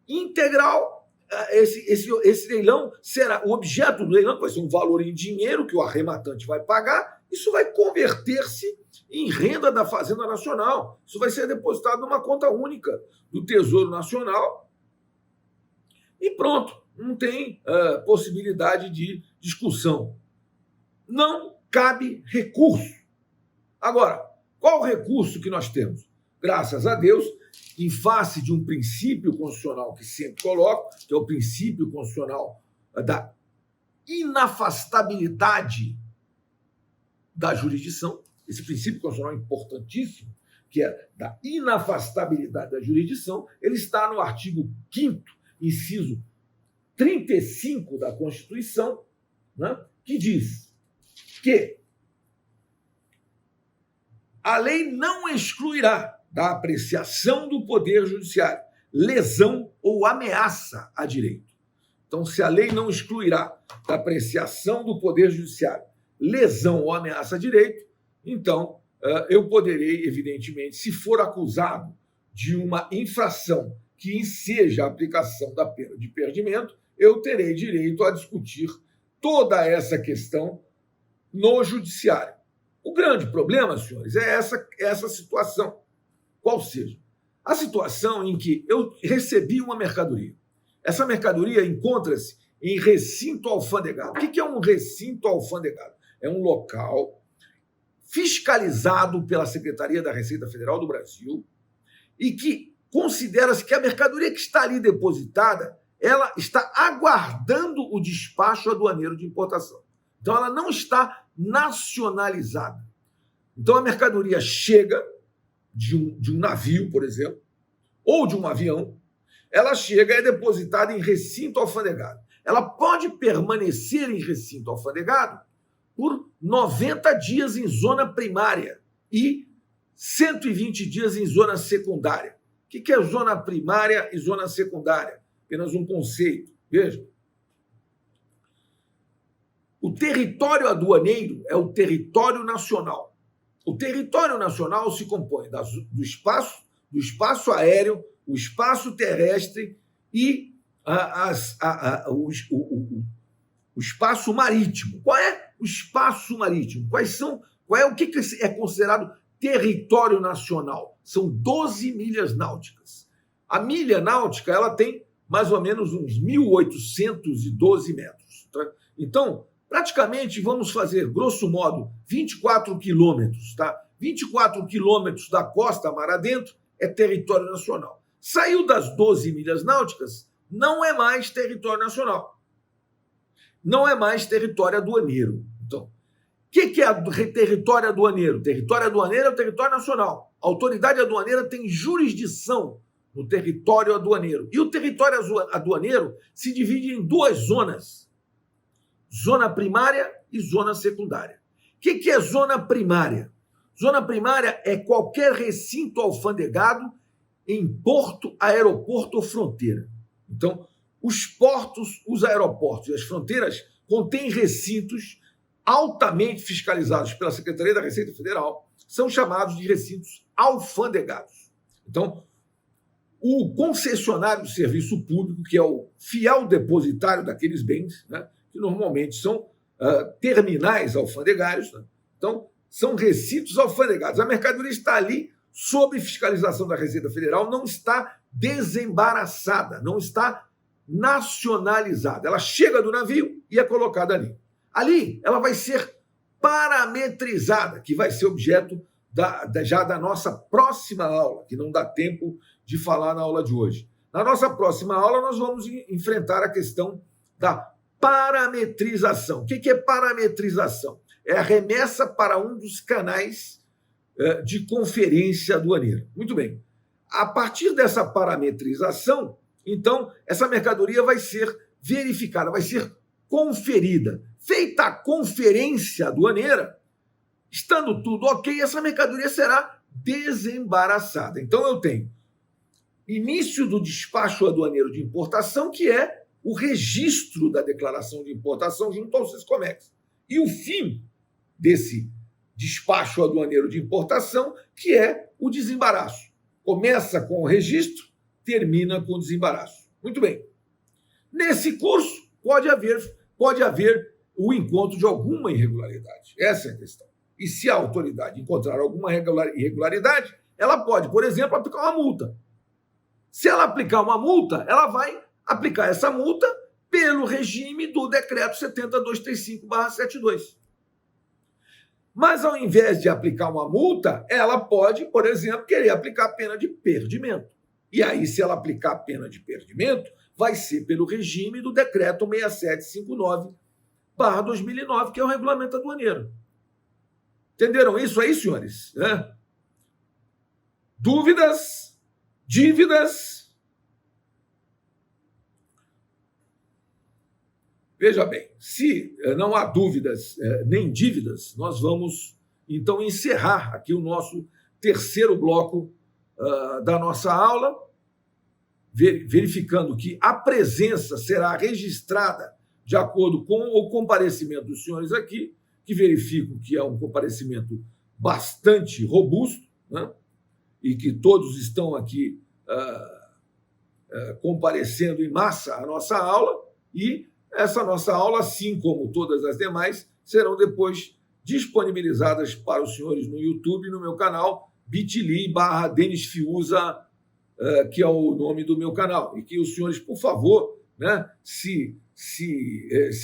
Integral, esse leilão será, o objeto do leilão vai ser um valor em dinheiro que o arrematante vai pagar, isso vai converter-se em renda da Fazenda Nacional. Isso vai ser depositado numa conta única do Tesouro Nacional e pronto, não tem possibilidade de discussão. Não cabe recurso. Agora, qual o recurso que nós temos? Graças a Deus, em face de um princípio constitucional que sempre coloco, que é o princípio constitucional da inafastabilidade da jurisdição, esse princípio constitucional importantíssimo, que é da inafastabilidade da jurisdição, ele está no artigo 5º, inciso 35 da Constituição, né, que diz que a lei não excluirá da apreciação do Poder Judiciário lesão ou ameaça a direito. Então, se a lei não excluirá da apreciação do Poder Judiciário lesão ou ameaça a direito, então eu poderei, evidentemente, se for acusado de uma infração que enseja a aplicação da pena de perdimento, eu terei direito a discutir toda essa questão no judiciário. O grande problema, senhores, é essa situação. Qual seja? A situação em que eu recebi uma mercadoria. Essa mercadoria encontra-se em recinto alfandegado. O que é um recinto alfandegado? É um local fiscalizado pela Secretaria da Receita Federal do Brasil e que considera-se que a mercadoria que está ali depositada, ela está aguardando o despacho aduaneiro de importação. Então, ela não está nacionalizada. Então, a mercadoria chega de um navio, por exemplo, ou de um avião, ela chega e é depositada em recinto alfandegado. Ela pode permanecer em recinto alfandegado por 90 dias em zona primária e 120 dias em zona secundária. O que é zona primária e zona secundária? Apenas um conceito. Veja. O território aduaneiro é o território nacional. O território nacional se compõe do espaço aéreo, o espaço terrestre e o espaço marítimo. Qual é o espaço marítimo? O que é considerado território nacional? São 12 milhas náuticas. A milha náutica ela tem mais ou menos uns 1.812 metros. Tá? Então, praticamente, vamos fazer, grosso modo, 24 quilômetros, tá? 24 quilômetros da costa mar adentro é território nacional. Saiu das 12 milhas náuticas, não é mais território nacional. Não é mais território aduaneiro. Então, o que é território aduaneiro? Território aduaneiro é o território nacional. A autoridade aduaneira tem jurisdição no território aduaneiro. E o território aduaneiro se divide em duas zonas: zona primária e zona secundária. O que é zona primária? Zona primária é qualquer recinto alfandegado em porto, aeroporto ou fronteira. Então, os portos, os aeroportos e as fronteiras contêm recintos altamente fiscalizados pela Secretaria da Receita Federal, são chamados de recintos alfandegados. Então, o concessionário do serviço público, que é o fiel depositário daqueles bens, né, que normalmente são terminais alfandegários, né, então, são recintos alfandegados. A mercadoria está ali sob fiscalização da Receita Federal, não está desembaraçada, não está nacionalizada. Ela chega do navio e é colocada ali. Ali, ela vai ser parametrizada, que vai ser objeto já da nossa próxima aula, que não dá tempo de falar na aula de hoje. Na nossa próxima aula, nós vamos enfrentar a questão da parametrização. O que é parametrização? É a remessa para um dos canais de conferência aduaneira. Muito bem. A partir dessa parametrização, então, essa mercadoria vai ser verificada, vai ser conferida. Feita a conferência aduaneira, estando tudo ok, essa mercadoria será desembaraçada. Então, eu tenho início do despacho aduaneiro de importação, que é o registro da declaração de importação junto ao Siscomex. E o fim desse despacho aduaneiro de importação, que é o desembaraço. Começa com o registro, termina com o desembaraço. Muito bem. Nesse curso, pode haver o encontro de alguma irregularidade. Essa é a questão. E se a autoridade encontrar alguma irregularidade, ela pode, por exemplo, aplicar uma multa. Se ela aplicar uma multa, ela vai aplicar essa multa pelo regime do decreto 70235/72. Mas, ao invés de aplicar uma multa, ela pode, por exemplo, querer aplicar a pena de perdimento. E aí, se ela aplicar a pena de perdimento, vai ser pelo regime do decreto 6759/2009, que é o regulamento aduaneiro. Entenderam isso aí, senhores? Dúvidas? Dívidas? Veja bem, se não há dúvidas nem dívidas, nós vamos, então, encerrar aqui o nosso terceiro bloco da nossa aula, verificando que a presença será registrada de acordo com o comparecimento dos senhores aqui, que verificam que é um comparecimento bastante robusto, né? E que todos estão aqui comparecendo em massa à nossa aula, e essa nossa aula, assim como todas as demais, serão depois disponibilizadas para os senhores no YouTube, no meu canal, bit.ly/Denis Fiuza, que é o nome do meu canal. E que os senhores, por favor, né, se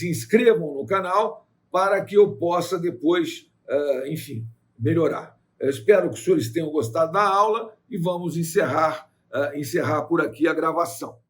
inscrevam no canal para que eu possa depois, enfim, melhorar. Eu espero que os senhores tenham gostado da aula e vamos encerrar por aqui a gravação.